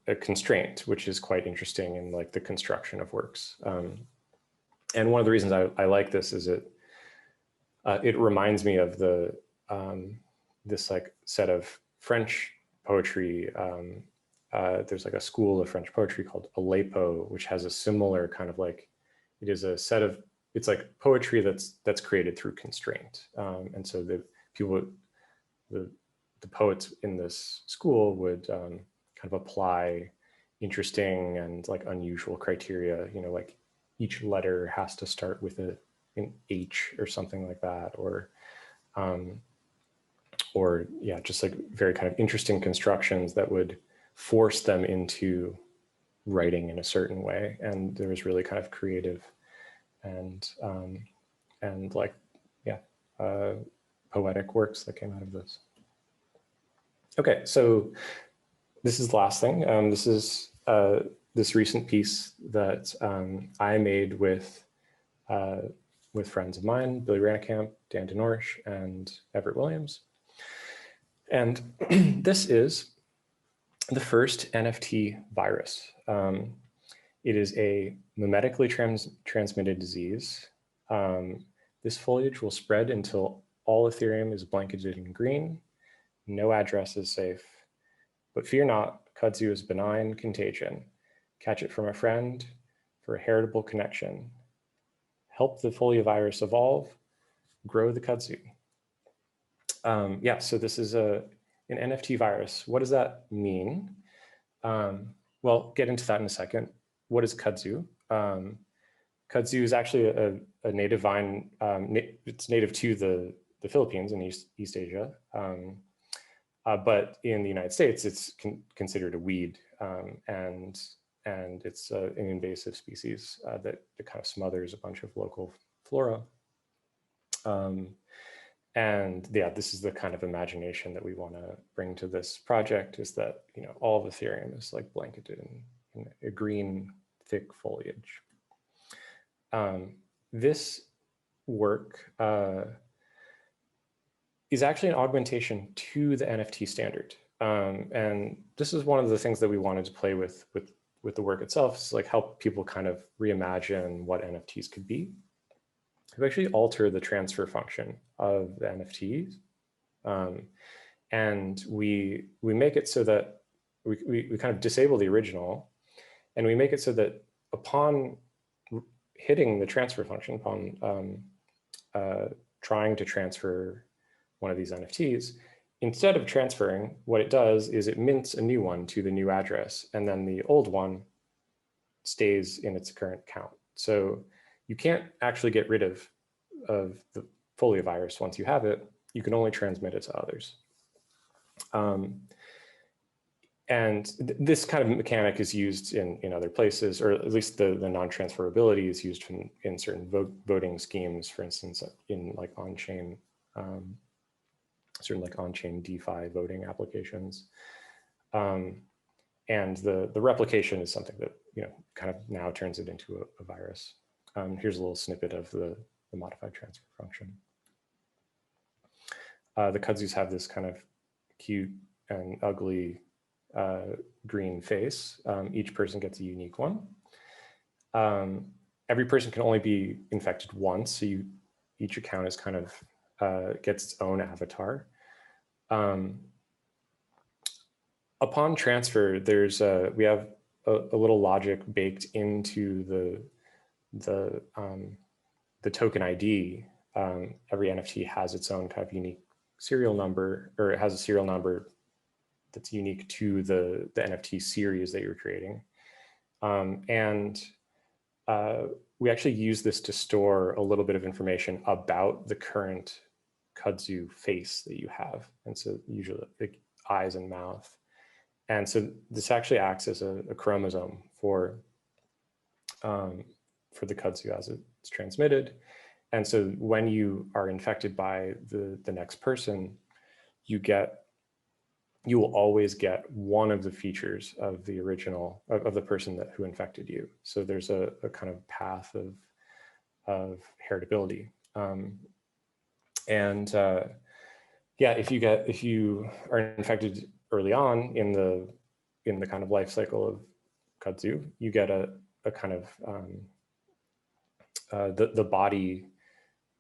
a constraint, which is quite interesting in the construction of works. And one of the reasons I like this is it reminds me of this set of French poetry. There's a school of French poetry called Aleppo, which has a similar kind of it is a set of, it's like poetry that's created through constraint. And so the poets in this school would kind of apply interesting and unusual criteria, each letter has to start with an H or something like that, or yeah, just very kind of interesting constructions that would force them into writing in a certain way. And there was really kind of creative and poetic works that came out of this. Okay, so this is the last thing. This is this recent piece that I made with friends of mine, Billy Rannekamp, Dan DeNorsch, and Everett Williams. And this is the first NFT virus. It is a mimetically transmitted disease. This foliage will spread until all Ethereum is blanketed in green. No address is safe. But fear not, kudzu is benign contagion. Catch it from a friend for a heritable connection. Help the foliovirus evolve, grow the kudzu. Yeah, so this is an NFT virus. What does that mean? Well, get into that in a second. What is kudzu? Kudzu is actually a native vine. It's native to the Philippines and East Asia. But in the United States, it's considered a weed, and it's an invasive species that kind of smothers a bunch of local flora. And yeah, this is the kind of imagination that we want to bring to this project, is that all of Ethereum is blanketed in a green, thick foliage. This work is actually an augmentation to the NFT standard. And this is one of the things that we wanted to play with the work itself, is help people kind of reimagine what NFTs could be. We actually alter the transfer function of the NFTs And we make it so that we kind of disable the original, and we make it so that upon hitting the transfer function, upon trying to transfer one of these NFTs, instead of transferring, what it does is it mints a new one to the new address, and then the old one stays in its current count. So you can't actually get rid of the Folio virus once you have it. You can only transmit it to others. This kind of mechanic is used in other places, or at least the non-transferability is used in certain voting schemes, for instance, in like on-chain, certain like on-chain DeFi voting applications. And the replication is something that, kind of now turns it into a virus. Here's a little snippet of the modified transfer function. The kudzus have this kind of cute and ugly green face. Each person gets a unique one. Every person can only be infected once, so each account is kind of gets its own avatar. Upon transfer, we have a little logic baked into the token ID. Every NFT has its own kind of unique serial number, or it has a serial number that's unique to the NFT series that you're creating. We actually use this to store a little bit of information about the current kudzu face that you have. And so usually like eyes and mouth. And so this actually acts as a chromosome for the kudzu as it's transmitted. And so when you are infected by the next person, you will always get one of the features of the original, of the person who infected you. So there's a kind of path of heritability. If you are infected early on in the kind of life cycle of kudzu, you get a kind of the body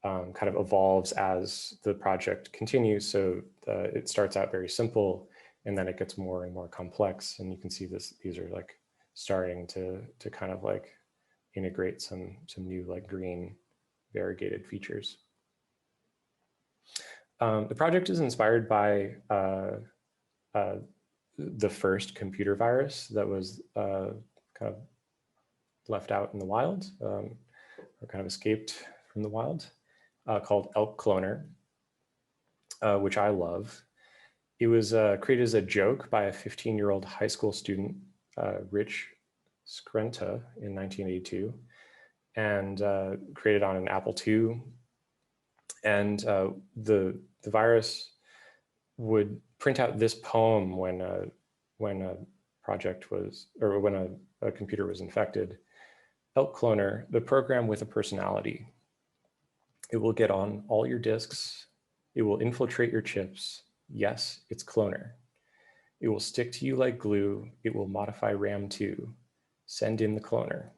kind of evolves as the project continues. So it starts out very simple, and then it gets more and more complex. And you can see these are like starting to kind of like integrate some new like green variegated features. The project is inspired by the first computer virus that was kind of left out in the wild, or kind of escaped from the wild, called Elk Cloner, which I love. It was created as a joke by a 15-year-old high school student, Rich Skrenta, in 1982, and created on an Apple II. And the virus would print out this poem when a project was, or when a computer was infected. Elk Cloner, the program with a personality. It will get on all your disks. It will infiltrate your chips. Yes, it's Cloner. It will stick to you like glue. It will modify RAM too. Send in the Cloner.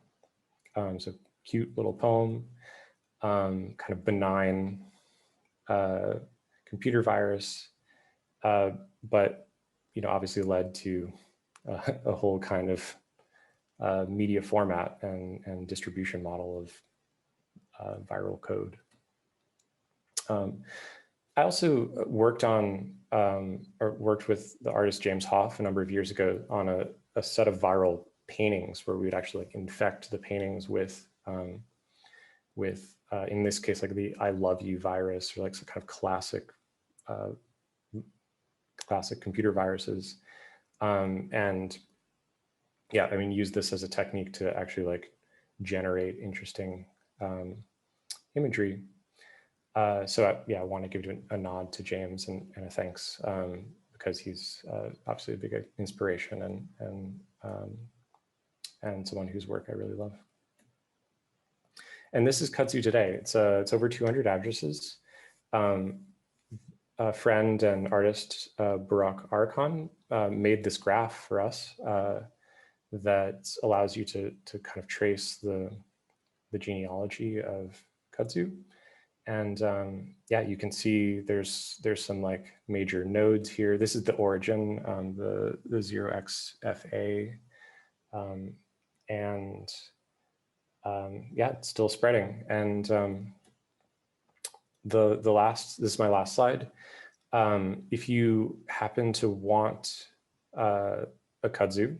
So cute little poem, kind of benign computer virus, but obviously led to a whole kind of media format and distribution model of viral code. I also worked with the artist James Hoff a number of years ago on a set of viral paintings where we would actually like infect the paintings with in this case like the I love you virus, or like some kind of classic computer viruses, and yeah, I mean, use this as a technique to actually like generate interesting imagery. So I want to give a nod to James and a thanks, because he's obviously a big inspiration and someone whose work I really love. And this is Kudzu today. It's over 200 addresses. A friend and artist, Barak Arkan, made this graph for us that allows you to kind of trace the genealogy of Kudzu. Yeah, you can see there's some like major nodes here. This is the origin, the 0xFA, yeah, it's still spreading. And this is my last slide. If you happen to want a kudzu,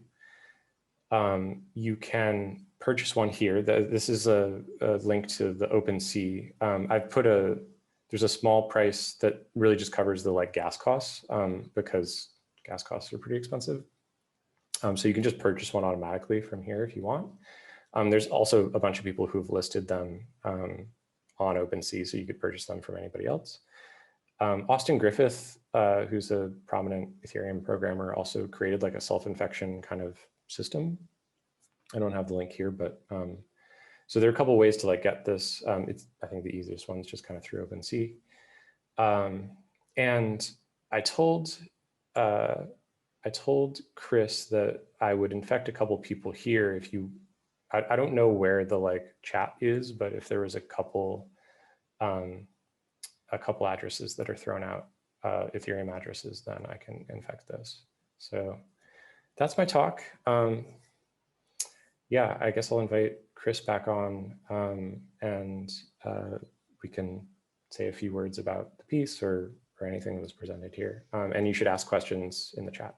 you can purchase one here. This is a link to the OpenSea. I've put there's a small price that really just covers the like gas costs, because gas costs are pretty expensive. So you can just purchase one automatically from here if you want. There's also a bunch of people who've listed them on OpenSea, so you could purchase them from anybody else. Austin Griffith, who's a prominent Ethereum programmer, also created like a self-infection kind of system. I don't have the link here, but so there are a couple of ways to like get this. I think the easiest one is just kind of through OpenSea. And I told Chris that I would infect a couple people here if you, I don't know where the like chat is, but if there was a couple addresses that are thrown out, Ethereum addresses, then I can infect those. So that's my talk. Yeah, I guess I'll invite Chris back on, and we can say a few words about the piece or anything that was presented here. And you should ask questions in the chat.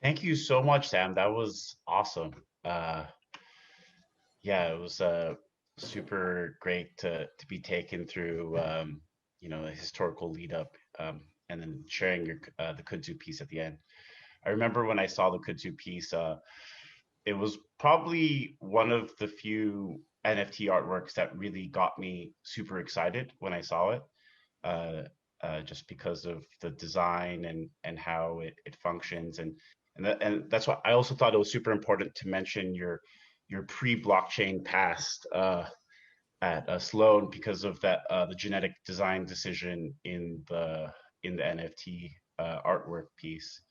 Thank you so much, Sam. That was awesome. Yeah, it was super great to be taken through, you know, a historical lead up, and then sharing your the kudzu piece at the end. I remember when I saw the kudzu piece, it was probably one of the few NFT artworks that really got me super excited when I saw it, just because of the design and how it functions, and that's why I also thought it was super important to mention your pre-blockchain past at Sloan, because of that the genetic design decision in the NFT artwork piece.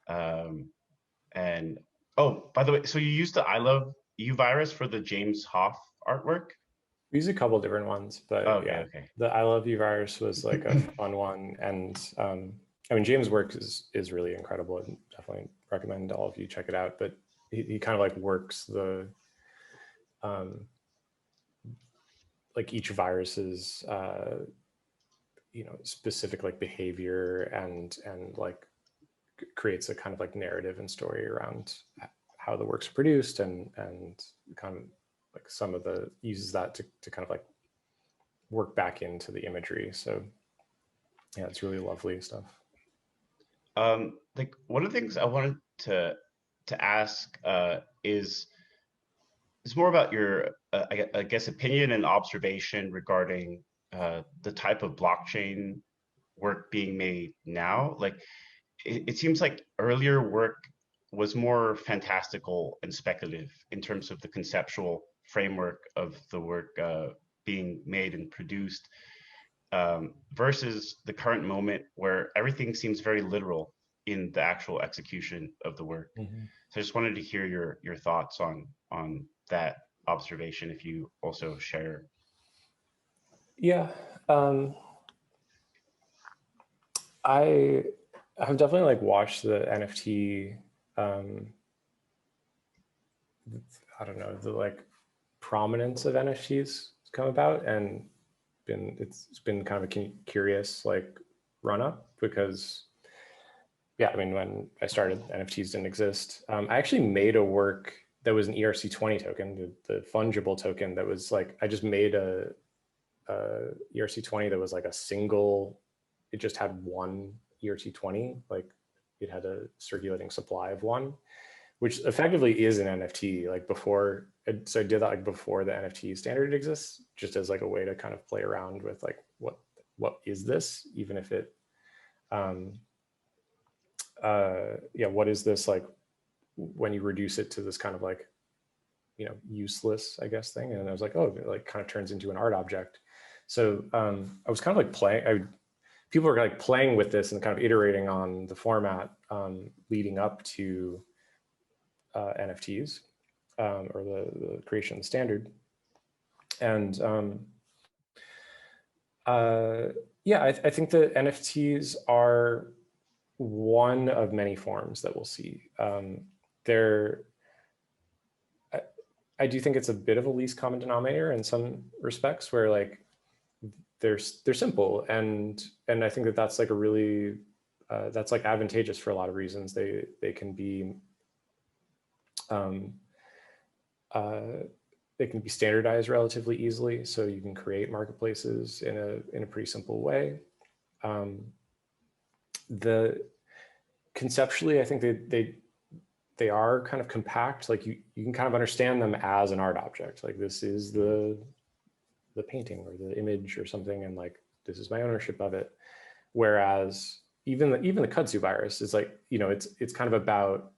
And oh, by the way, so you used the I Love You virus for the James Hoff artwork? We use a couple different ones, but Okay, yeah, the I Love You virus was like a fun one. And I mean, James' work is really incredible, and definitely recommend all of you check it out. But he kind of like works the like each virus's you know, specific like behavior and like creates a kind of like narrative and story around how the work's produced, and kind of like some of the uses that to kind of like work back into the imagery. So yeah, it's really lovely stuff. Like one of the things I wanted to ask is more about your I guess opinion and observation regarding the type of blockchain work being made now. Like it seems like earlier work was more fantastical and speculative in terms of the conceptual framework of the work being made and produced, versus the current moment where everything seems very literal in the actual execution of the work. Mm-hmm. So I just wanted to hear your thoughts on that observation, if you also share. Yeah, I have definitely like watched the NFT, I don't know, the like prominence of NFTs come about, and it's been kind of a curious like run up, because yeah, I mean, when I started, NFTs didn't exist. I actually made a work that was an ERC20 token, the fungible token that was like, I just made a ERC20 that was like a single, it just had one ERC20, like it had a circulating supply of one, which effectively is an NFT, like before. So I did that like before the NFT standard exists, just as like a way to kind of play around with like, what is this, even if it, yeah, what is this like when you reduce it to this kind of like, you know, useless, I guess, thing. And I was like, oh, it like kind of turns into an art object. So I was kind of like playing, people were like playing with this and kind of iterating on the format leading up to NFTs, or the creation of the standard. And Yeah, I think that NFTs are one of many forms that we'll see. I do think it's a bit of a least common denominator in some respects, where like they're simple, and I think that that's like a really that's like advantageous for a lot of reasons. They can be they can be standardized relatively easily, so you can create marketplaces in a pretty simple way. Conceptually, I think they are kind of compact. Like you can kind of understand them as an art object. Like this is the painting or the image or something, and like this is my ownership of it. Whereas even the kudzu virus is like, you know, it's kind of about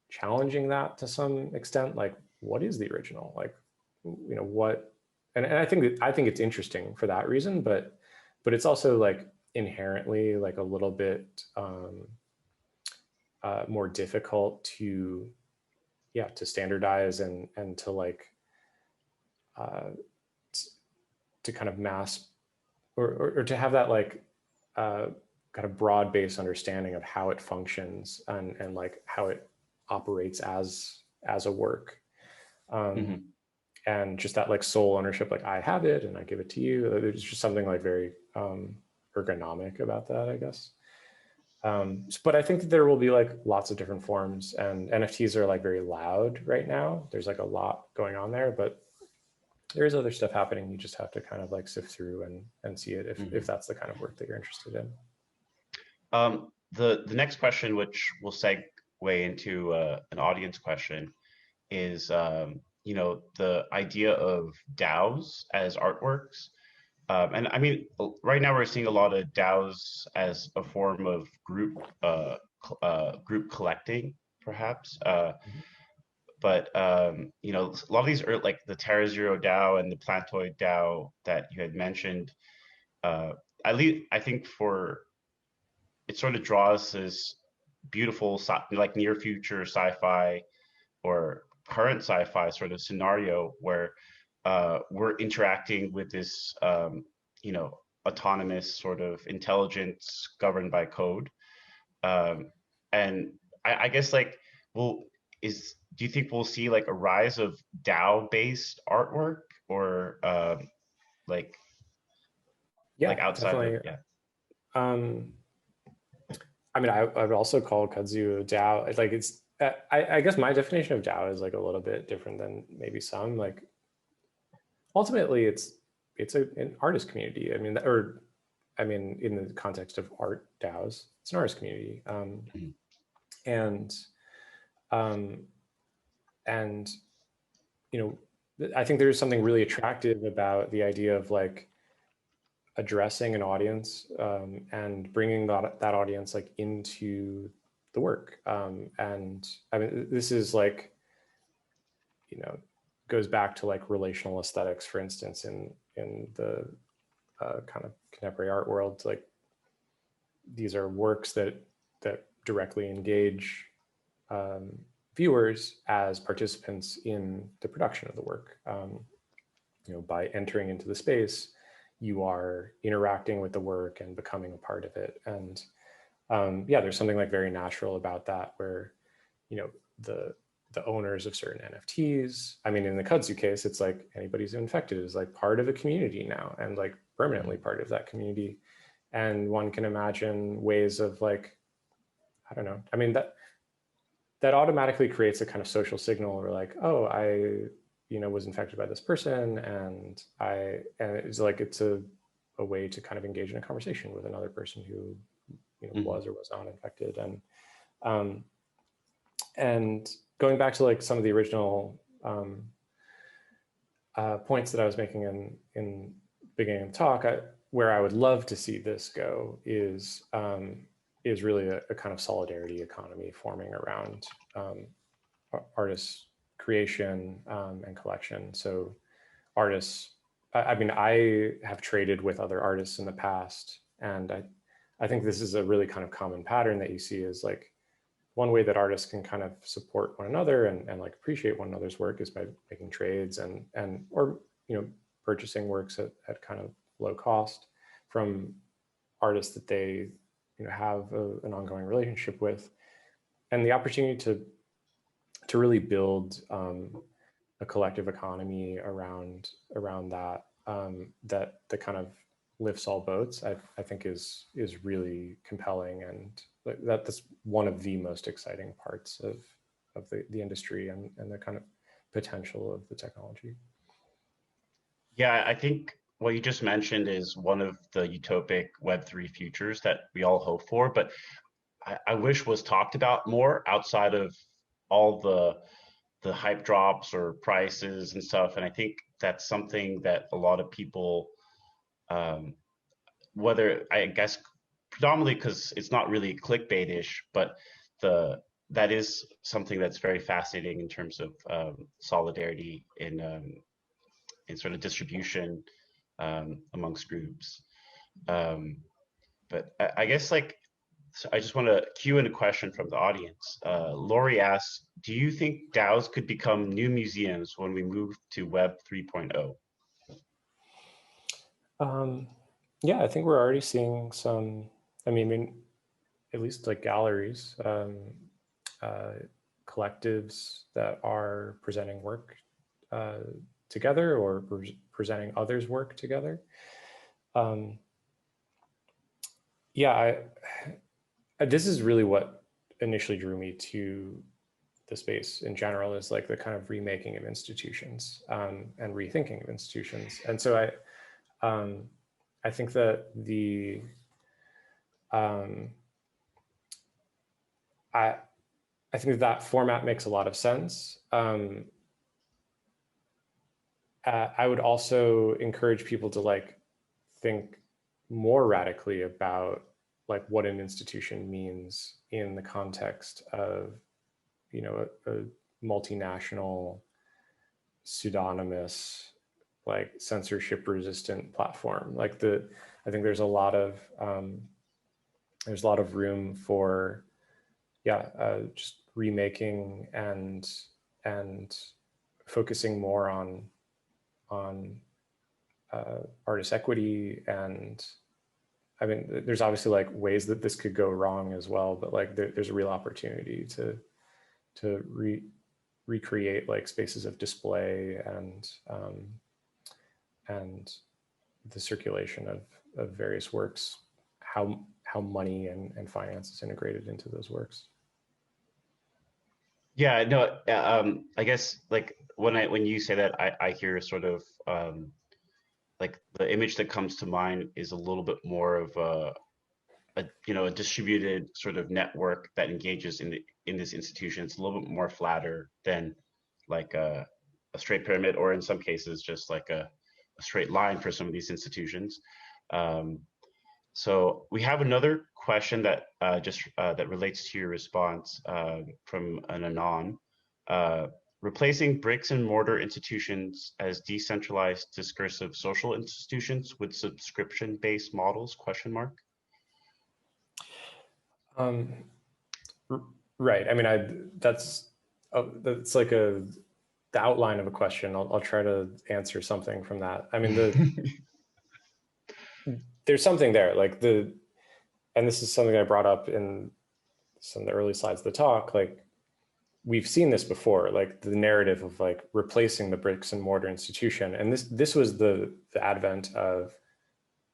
challenging that to some extent. Like, what is the original? Like, you know, what? And I think it's interesting for that reason, but it's also like inherently like a little bit more difficult to standardize and to like to kind of mass or to have that like kind of broad-based understanding of how it functions and like how it operates as a work. And just that like sole ownership, like I have it and I give it to you. There's just something like very ergonomic about that, I guess. But I think that there will be like lots of different forms, and NFTs are like very loud right now. There's like a lot going on there, but there is other stuff happening. You just have to kind of like sift through and see it if that's the kind of work that you're interested in. The next question, which will segue into an audience question, is you know, the idea of DAOs as artworks. And I mean, right now we're seeing a lot of DAOs as a form of group collecting, perhaps. But you know, a lot of these are like the TerraZero DAO and the Plantoid DAO that you had mentioned. At least I think it sort of draws this beautiful like near future sci-fi or current sci-fi sort of scenario where we're interacting with this you know, autonomous sort of intelligence governed by code. And I guess like, do you think we'll see like a rise of DAO based artwork or like outside definitely. of, yeah. I mean, I would also call kudzu a DAO. Like it's, I guess my definition of DAO is like a little bit different than maybe some. Like ultimately, it's an artist community. I mean, in the context of art DAOs, it's an artist community, and you know, I think there's something really attractive about the idea of like addressing an audience and bringing that audience like into the work. And I mean, this is like, you know, goes back to like relational aesthetics, for instance, in the kind of contemporary art world. Like these are works that directly engage viewers as participants in the production of the work. You know, by entering into the space, you are interacting with the work and becoming a part of it. And yeah, there's something like very natural about that, where, you know, the owners of certain NFTs, I mean, in the kudzu case, it's like anybody who's infected is like part of a community now and like permanently part of that community. And one can imagine ways of like, I don't know, I mean, that automatically creates a kind of social signal where like, oh, I, you know, was infected by this person, and it's like, it's a way to kind of engage in a conversation with another person who, you know, was or was not infected. And going back to like some of the original points that I was making in beginning of the talk, where I would love to see this go is really a kind of solidarity economy forming around artists' creation and collection. So artists, I mean, I have traded with other artists in the past, and I think this is a really kind of common pattern that you see, is like one way that artists can kind of support one another and like appreciate one another's work is by making trades and or, you know, purchasing works at kind of low cost. from artists that they have an ongoing relationship with, and the opportunity to really build a collective economy around that that kind of lifts all boats, I think is really compelling, and that's one of the most exciting parts of the industry and the kind of potential of the technology. Yeah, I think what you just mentioned is one of the utopic Web3 futures that we all hope for, but I wish was talked about more outside of all the hype drops or prices and stuff. And I think that's something that a lot of people, whether I guess predominantly because it's not really clickbait-ish, but that is something that's very fascinating in terms of solidarity in sort of distribution amongst groups. But I guess like, so I just want to cue in a question from the audience. Lori asks, do you think DAOs could become new museums when we move to Web 3.0? Yeah, I think we're already seeing some, I mean, at least like galleries, collectives that are presenting work together or presenting others' work together. Yeah, this is really what initially drew me to the space in general, is like the kind of remaking of institutions and rethinking of institutions. And so I think that I think that format makes a lot of sense. I would also encourage people to like think more radically about like what an institution means in the context of, you know, a multinational, pseudonymous, like censorship resistant platform. Like I think there's a lot of room for, just remaking and focusing more on artist equity. And I mean, there's obviously like ways that this could go wrong as well, but like there's a real opportunity to recreate like spaces of display and the circulation of various works, how money and finance is integrated into those works. Yeah, no, I guess like when you say that, I hear sort of like the image that comes to mind is a little bit more of a distributed sort of network that engages in this institution. It's a little bit more flatter than like a straight pyramid, or in some cases just like a straight line for some of these institutions. So we have another question that that relates to your response from an anon. Replacing bricks and mortar institutions as decentralized discursive social institutions with subscription-based models, ? Right. I mean, that's like the outline of a question. I'll try to answer something from that. I mean, there's something there, like and this is something I brought up in some of the early slides of the talk, like we've seen this before, like the narrative of like replacing the bricks and mortar institution. And this was the advent of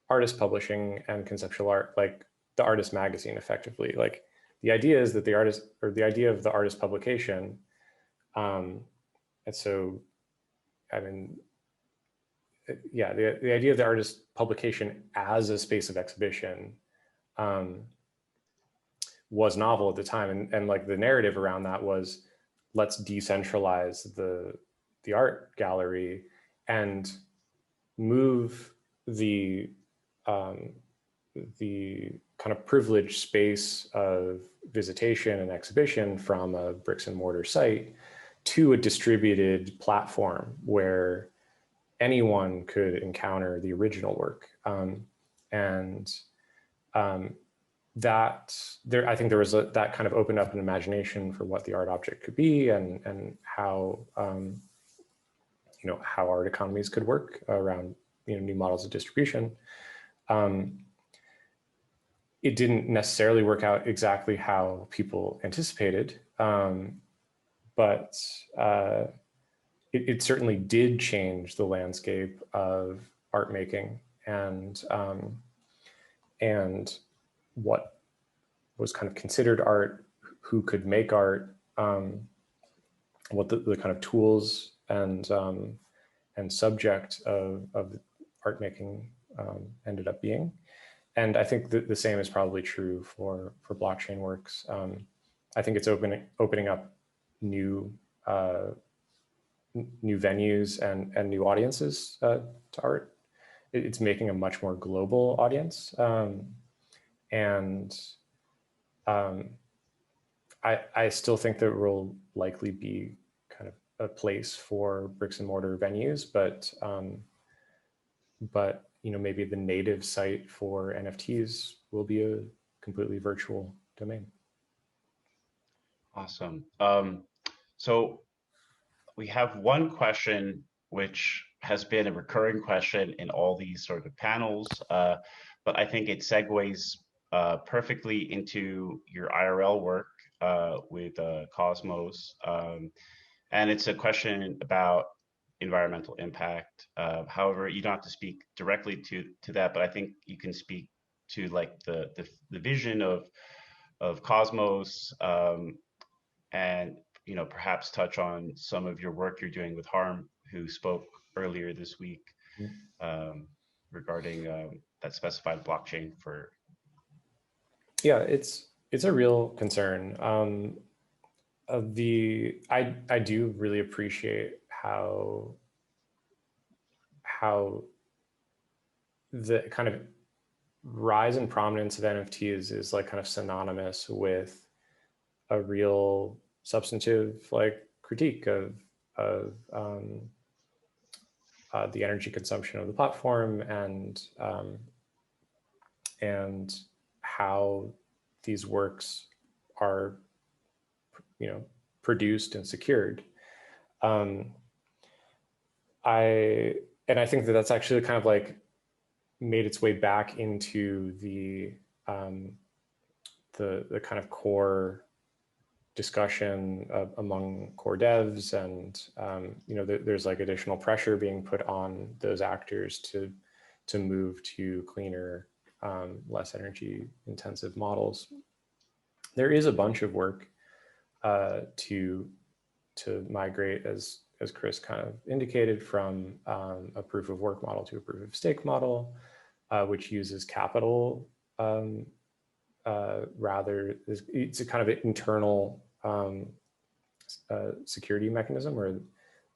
artist publishing and conceptual art, like the artist magazine, effectively. Like the idea is that the idea of the artist publication. And so, I mean, yeah, the idea of the artist publication as a space of exhibition was novel at the time. And like the narrative around that was, let's decentralize the art gallery and move the kind of privileged space of visitation and exhibition from a bricks and mortar site to a distributed platform where anyone could encounter the original work. I think there was that kind of opened up an imagination for what the art object could be and how how art economies could work around new models of distribution. It didn't necessarily work out exactly how people anticipated, but it certainly did change the landscape of art making and what was kind of considered art, who could make art, what the kind of tools and subject of art making ended up being. And I think that the same is probably true for blockchain works. I think it's opening up new venues and new audiences to art. It's making a much more global audience, and I still think there will likely be kind of a place for bricks and mortar venues, but maybe the native site for NFTs will be a completely virtual domain. Awesome. So we have one question which has been a recurring question in all these sort of panels, but I think it segues perfectly into your IRL work with Cosmos. And it's a question about environmental impact. However, you don't have to speak directly to that, but I think you can speak to like the vision of Cosmos, and perhaps touch on some of your work you're doing with Harm, who spoke earlier this week regarding that specified blockchain for. Yeah, it's a real concern. I do really appreciate how the kind of rise in prominence of NFTs is like kind of synonymous with a real substantive like critique of the energy consumption of the platform and how these works are produced and secured. I think that that's actually kind of like made its way back into the kind of core discussion among core devs, and there's like additional pressure being put on those actors to move to cleaner, less energy intensive models. There is a bunch of work to migrate, as Chris kind of indicated, from a proof of work model to a proof of stake model, which uses capital rather. It's a kind of an internal security mechanism where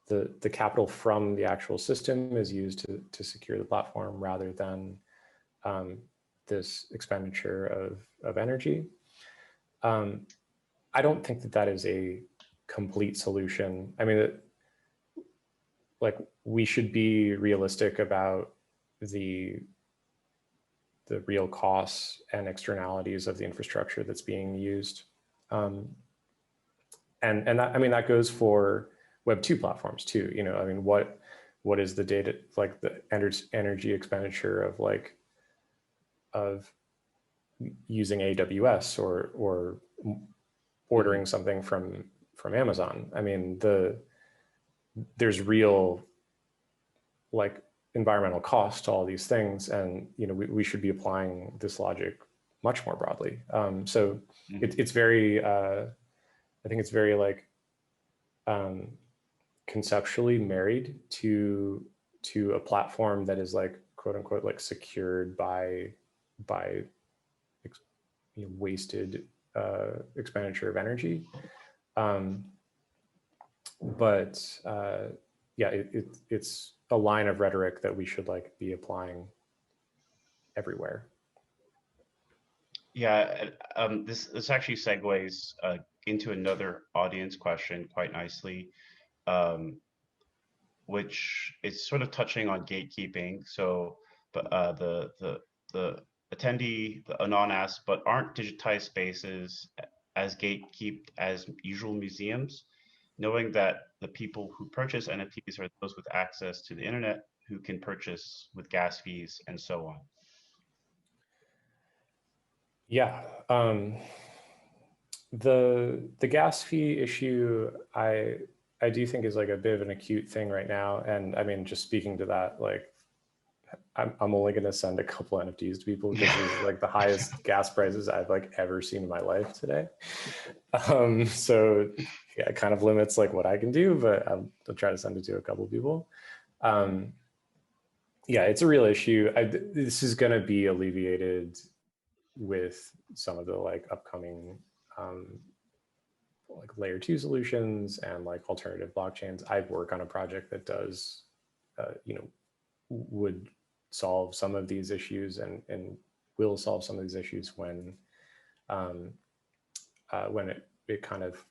the capital from the actual system is used to secure the platform rather than this expenditure of energy. I don't think that is a complete solution. I mean, like, we should be realistic about the real costs and externalities of the infrastructure that's being used. And that, I mean, that goes for Web2 platforms too. I mean, what is the data, like the energy expenditure of using AWS or ordering something from Amazon? I mean, there's real like environmental cost to all these things, and we should be applying this logic much more broadly. So it's very I think it's very like conceptually married to a platform that is like quote unquote like secured by wasted expenditure of energy. But yeah, it's a line of rhetoric that we should like be applying everywhere. Yeah, this actually segues into another audience question quite nicely, which is sort of touching on gatekeeping. So, but the attendee, the anon asks, but aren't digitized spaces as gatekept as usual museums, knowing that the people who purchase NFTs are those with access to the internet who can purchase with gas fees and so on? Yeah. The gas fee issue, I do think is like a bit of an acute thing right now. And I mean, just speaking to that, like I'm only going to send a couple NFTs to people because this is like the highest gas prices I've like ever seen in my life today. So yeah, it kind of limits like what I can do, but I'll try to send it to a couple of people. Yeah, it's a real issue. This is going to be alleviated with some of the like upcoming like layer 2 solutions and like alternative blockchains. I work on a project that does, you know, would solve some of these issues and will solve some of these issues when it kind of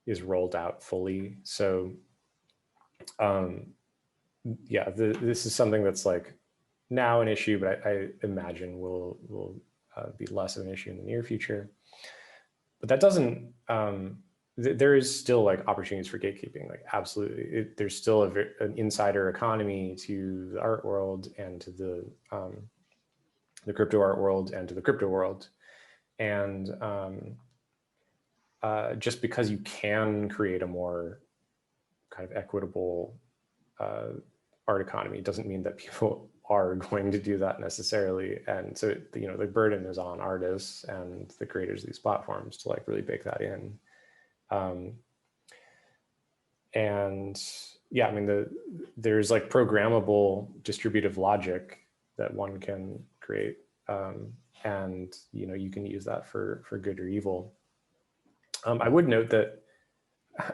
is rolled out fully. So yeah, this is something that's like now an issue, but I imagine will be less of an issue in the near future. But that doesn't, there is still like opportunities for gatekeeping, like absolutely. There's still an insider economy to the art world and to the crypto art world and to the crypto world. And just because you can create a more kind of equitable art economy doesn't mean that people are going to do that necessarily. And so, you know, the burden is on artists and the creators of these platforms to like really bake that in. And yeah, I mean, there's like programmable distributive logic that one can create. And, you know, you can use that for good or evil. I would note that,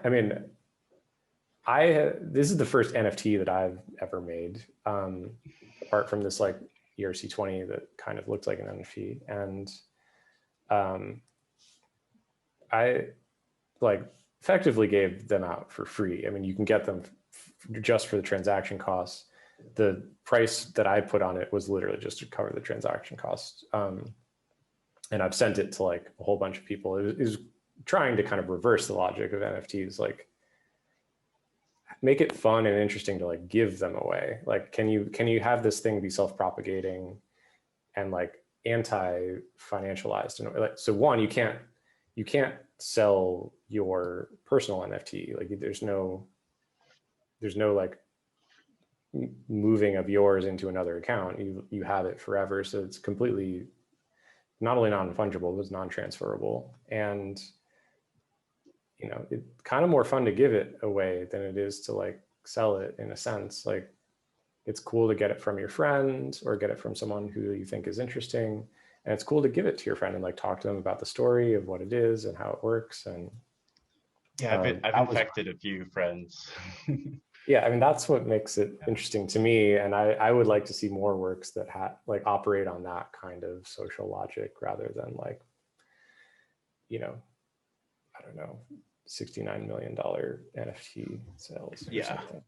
I mean, this is the first NFT that I've ever made, apart from this like ERC20 that kind of looked like an NFT. And I like effectively gave them out for free. I mean, you can get them just for the transaction costs. The price that I put on it was literally just to cover the transaction costs. And I've sent it to like a whole bunch of people. It was trying to kind of reverse the logic of NFTs, like make it fun and interesting to like give them away. Like, can you have this thing be self-propagating and like anti-financialized? And like, so one, you can't sell your personal NFT. Like there's no like moving of yours into another account. You have it forever. So it's completely not only non-fungible, but it's non-transferable. And you know, it's kind of more fun to give it away than it is to like sell it in a sense. Like it's cool to get it from your friend or get it from someone who you think is interesting. And it's cool to give it to your friend and like talk to them about the story of what it is and how it works. And yeah, I've infected a few friends. Yeah, I mean, that's what makes it interesting to me. And I would like to see more works that like operate on that kind of social logic rather than like, you know, I don't know, $69 million NFT sales or something.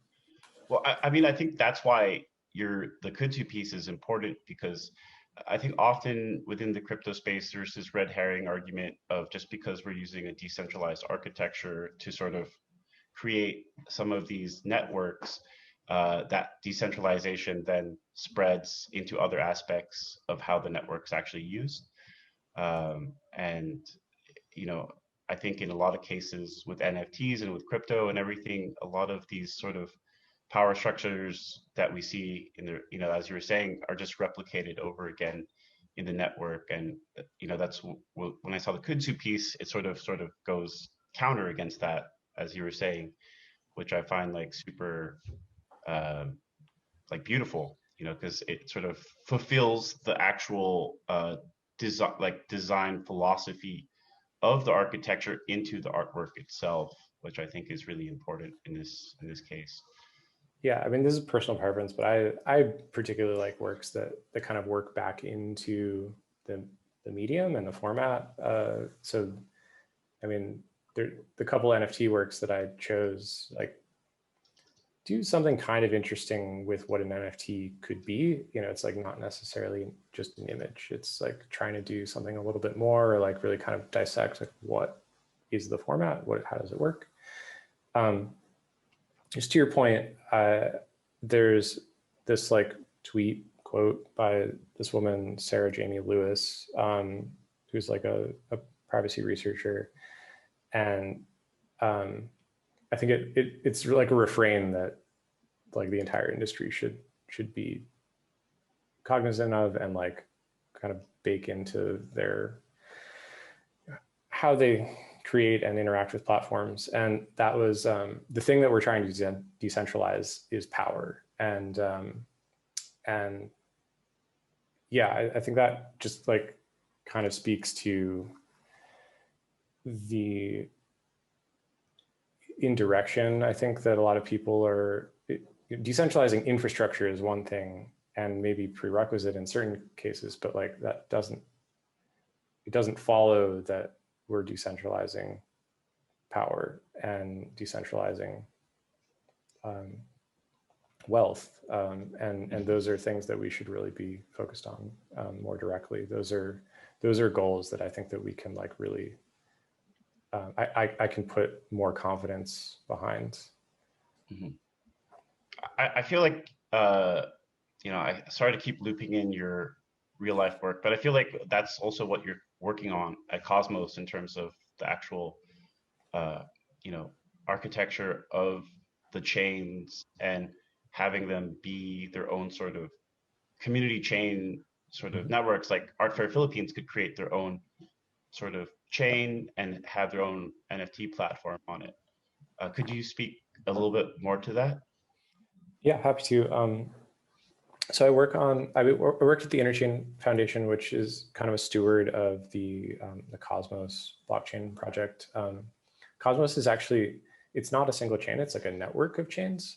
Well, I mean, I think that's why the Kudzu piece is important, because I think often within the crypto space, there's this red herring argument of just because we're using a decentralized architecture to sort of create some of these networks, that decentralization then spreads into other aspects of how the network's actually used. And, you know, I think in a lot of cases with NFTs and with crypto and everything, a lot of these sort of power structures that we see in the, you know, as you were saying, are just replicated over again in the network. And, you know, that's when I saw the Kudzu piece, it sort of goes counter against that, as you were saying, which I find like super like beautiful, you know, because it sort of fulfills the actual design philosophy of the architecture into the artwork itself, which I think is really important in this case. Yeah, I mean, this is personal preference, but I particularly like works that kind of work back into the medium and the format. So, I mean, the couple NFT works that I chose, like, do something kind of interesting with what an NFT could be. You know, it's like not necessarily just an image. It's like trying to do something a little bit more, or like really kind of dissect like what is the format, how does it work? Just to your point, there's this like tweet quote by this woman, Sarah Jamie Lewis, who's like a privacy researcher, and I think it's like a refrain that like the entire industry should be cognizant of and like kind of bake into their how they create and interact with platforms. And that was the thing that we're trying to decentralize is power. And yeah, I think that just like kind of speaks to the indirection. I think that a lot of people are decentralizing infrastructure is one thing and maybe prerequisite in certain cases, but like that it doesn't follow that we're decentralizing power and decentralizing wealth. And those are things that we should really be focused on more directly. Those are goals that I think that we can like really, I can put more confidence behind. Mm-hmm. I feel like, you know, I sorry to keep looping in your real life work, but I feel like that's also what you're working on at Cosmos in terms of the actual, you know, architecture of the chains and having them be their own sort of community chain sort of networks. Like Art Fair Philippines could create their own sort of chain and have their own NFT platform on it. Could you speak a little bit more to that? Yeah, happy to. So I worked at the Interchain Foundation, which is kind of a steward of the Cosmos blockchain project. Cosmos is actually, it's not a single chain, it's like a network of chains.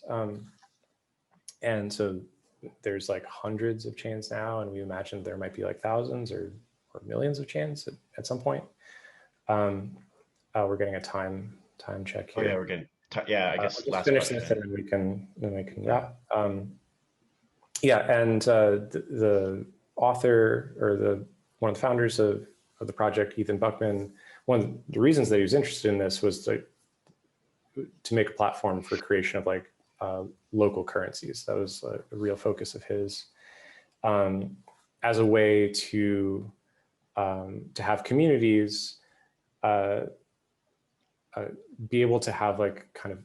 And so there's like hundreds of chains now, and we imagine there might be like thousands or millions of chains at some point. We're getting a time check here. Oh yeah, we're getting, yeah, I guess I'll just last finish question. this and then we can wrap. Yeah, and the author or one of the founders of the project, Ethan Buckman, one of the reasons that he was interested in this was to make a platform for creation of like local currencies. That was a real focus of his, as a way to have communities be able to have like kind of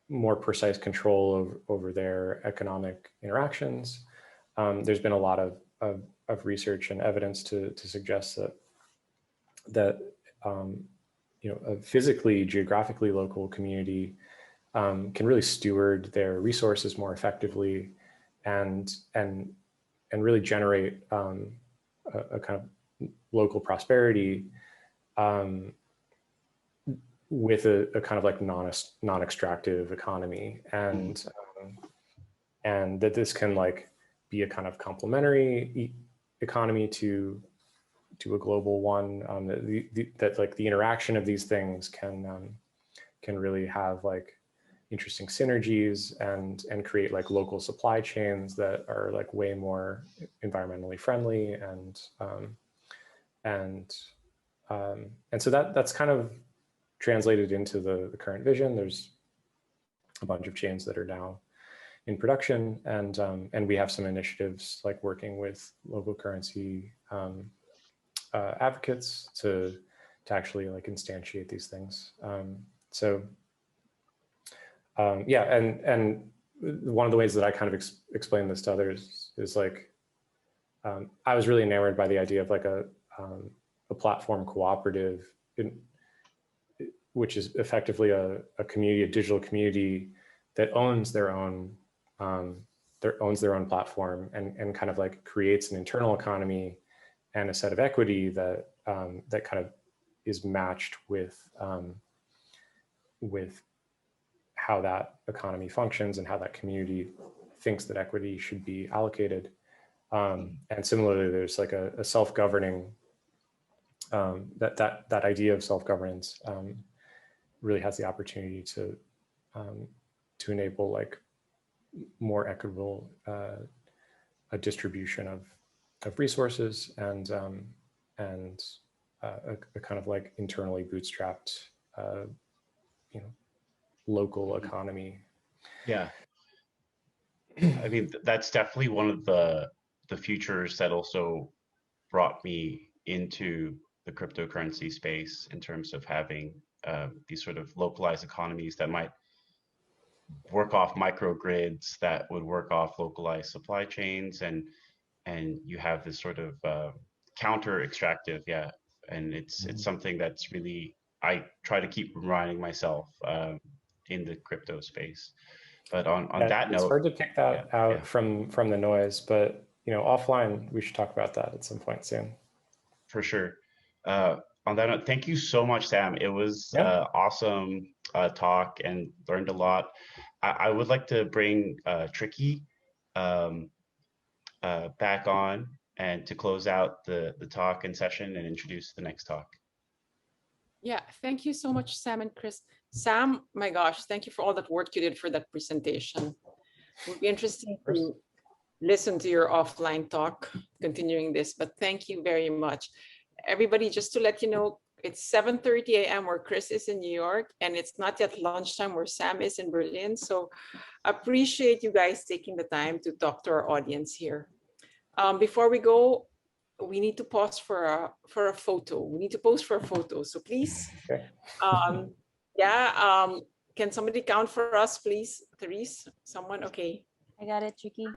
more precise control over their economic interactions. There's been a lot of research and evidence to suggest that you know, a physically, geographically local community can really steward their resources more effectively and really generate a kind of local prosperity with a kind of like non-extractive economy, and that this can like be a kind of complementary economy to a global one, that like the interaction of these things can really have like interesting synergies and create like local supply chains that are like way more environmentally friendly, and so that's kind of translated into the current vision. There's a bunch of chains that are now in production, and we have some initiatives like working with local currency advocates to actually like instantiate these things. Yeah, and one of the ways that I kind of explain this to others is like, I was really enamored by the idea of like a platform cooperative, which is effectively a community, a digital community that owns their own platform and kind of like creates an internal economy and a set of equity that that kind of is matched with how that economy functions and how that community thinks that equity should be allocated. And similarly, there's like a self-governing, that idea of self-governance really has the opportunity to enable like more equitable a distribution of resources and a kind of like internally bootstrapped, you know, local economy. Yeah, I mean that's definitely one of the futures that also brought me into the cryptocurrency space in terms of having these sort of localized economies that might work off microgrids, that would work off localized supply chains, and you have this sort of counter extractive, yeah. And it's something that's really, I try to keep reminding myself in the crypto space. But on that note, it's hard to pick that out from the noise, but offline we should talk about that at some point soon. For sure. On that note, thank you so much, Sam. It was awesome talk and learned a lot. I would like to bring Tricky back on and to close out the talk and session and introduce the next talk. Yeah, thank you so much, Sam and Chris. Sam, my gosh, thank you for all that work you did for that presentation. It would be interesting to listen to your offline talk, continuing this, but thank you very much. Everybody, just to let you know, it's 7:30 a.m. where Chris is in New York, and it's not yet lunchtime where Sam is in Berlin. So appreciate you guys taking the time to talk to our audience here. Before we go, we need to pause for a photo. We need to pose for a photo. So please, can somebody count for us, please? Therese, someone? Okay. I got it, Tricky.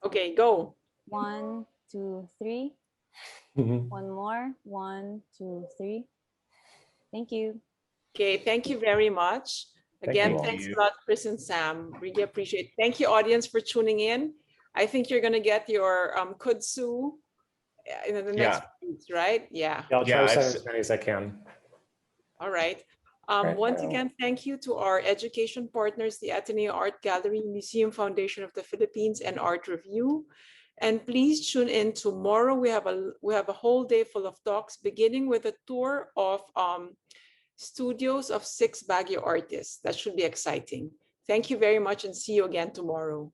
Okay, go. 1, 2, 3. One more. 1, 2, 3. Thank you. Okay, thank you very much. Again, thanks a lot, Chris and Sam. Really appreciate it. Thank you, audience, for tuning in. I think you're going to get your kudzu in the next weeks, right? Yeah. I'll try to send as many as I can. All right. Once again, thank you to our education partners, the Ateneo Art Gallery, Museum Foundation of the Philippines, and Art Review. And please tune in tomorrow. We have a whole day full of talks, beginning with a tour of studios of 6 Baguio artists. That should be exciting. Thank you very much, and see you again tomorrow.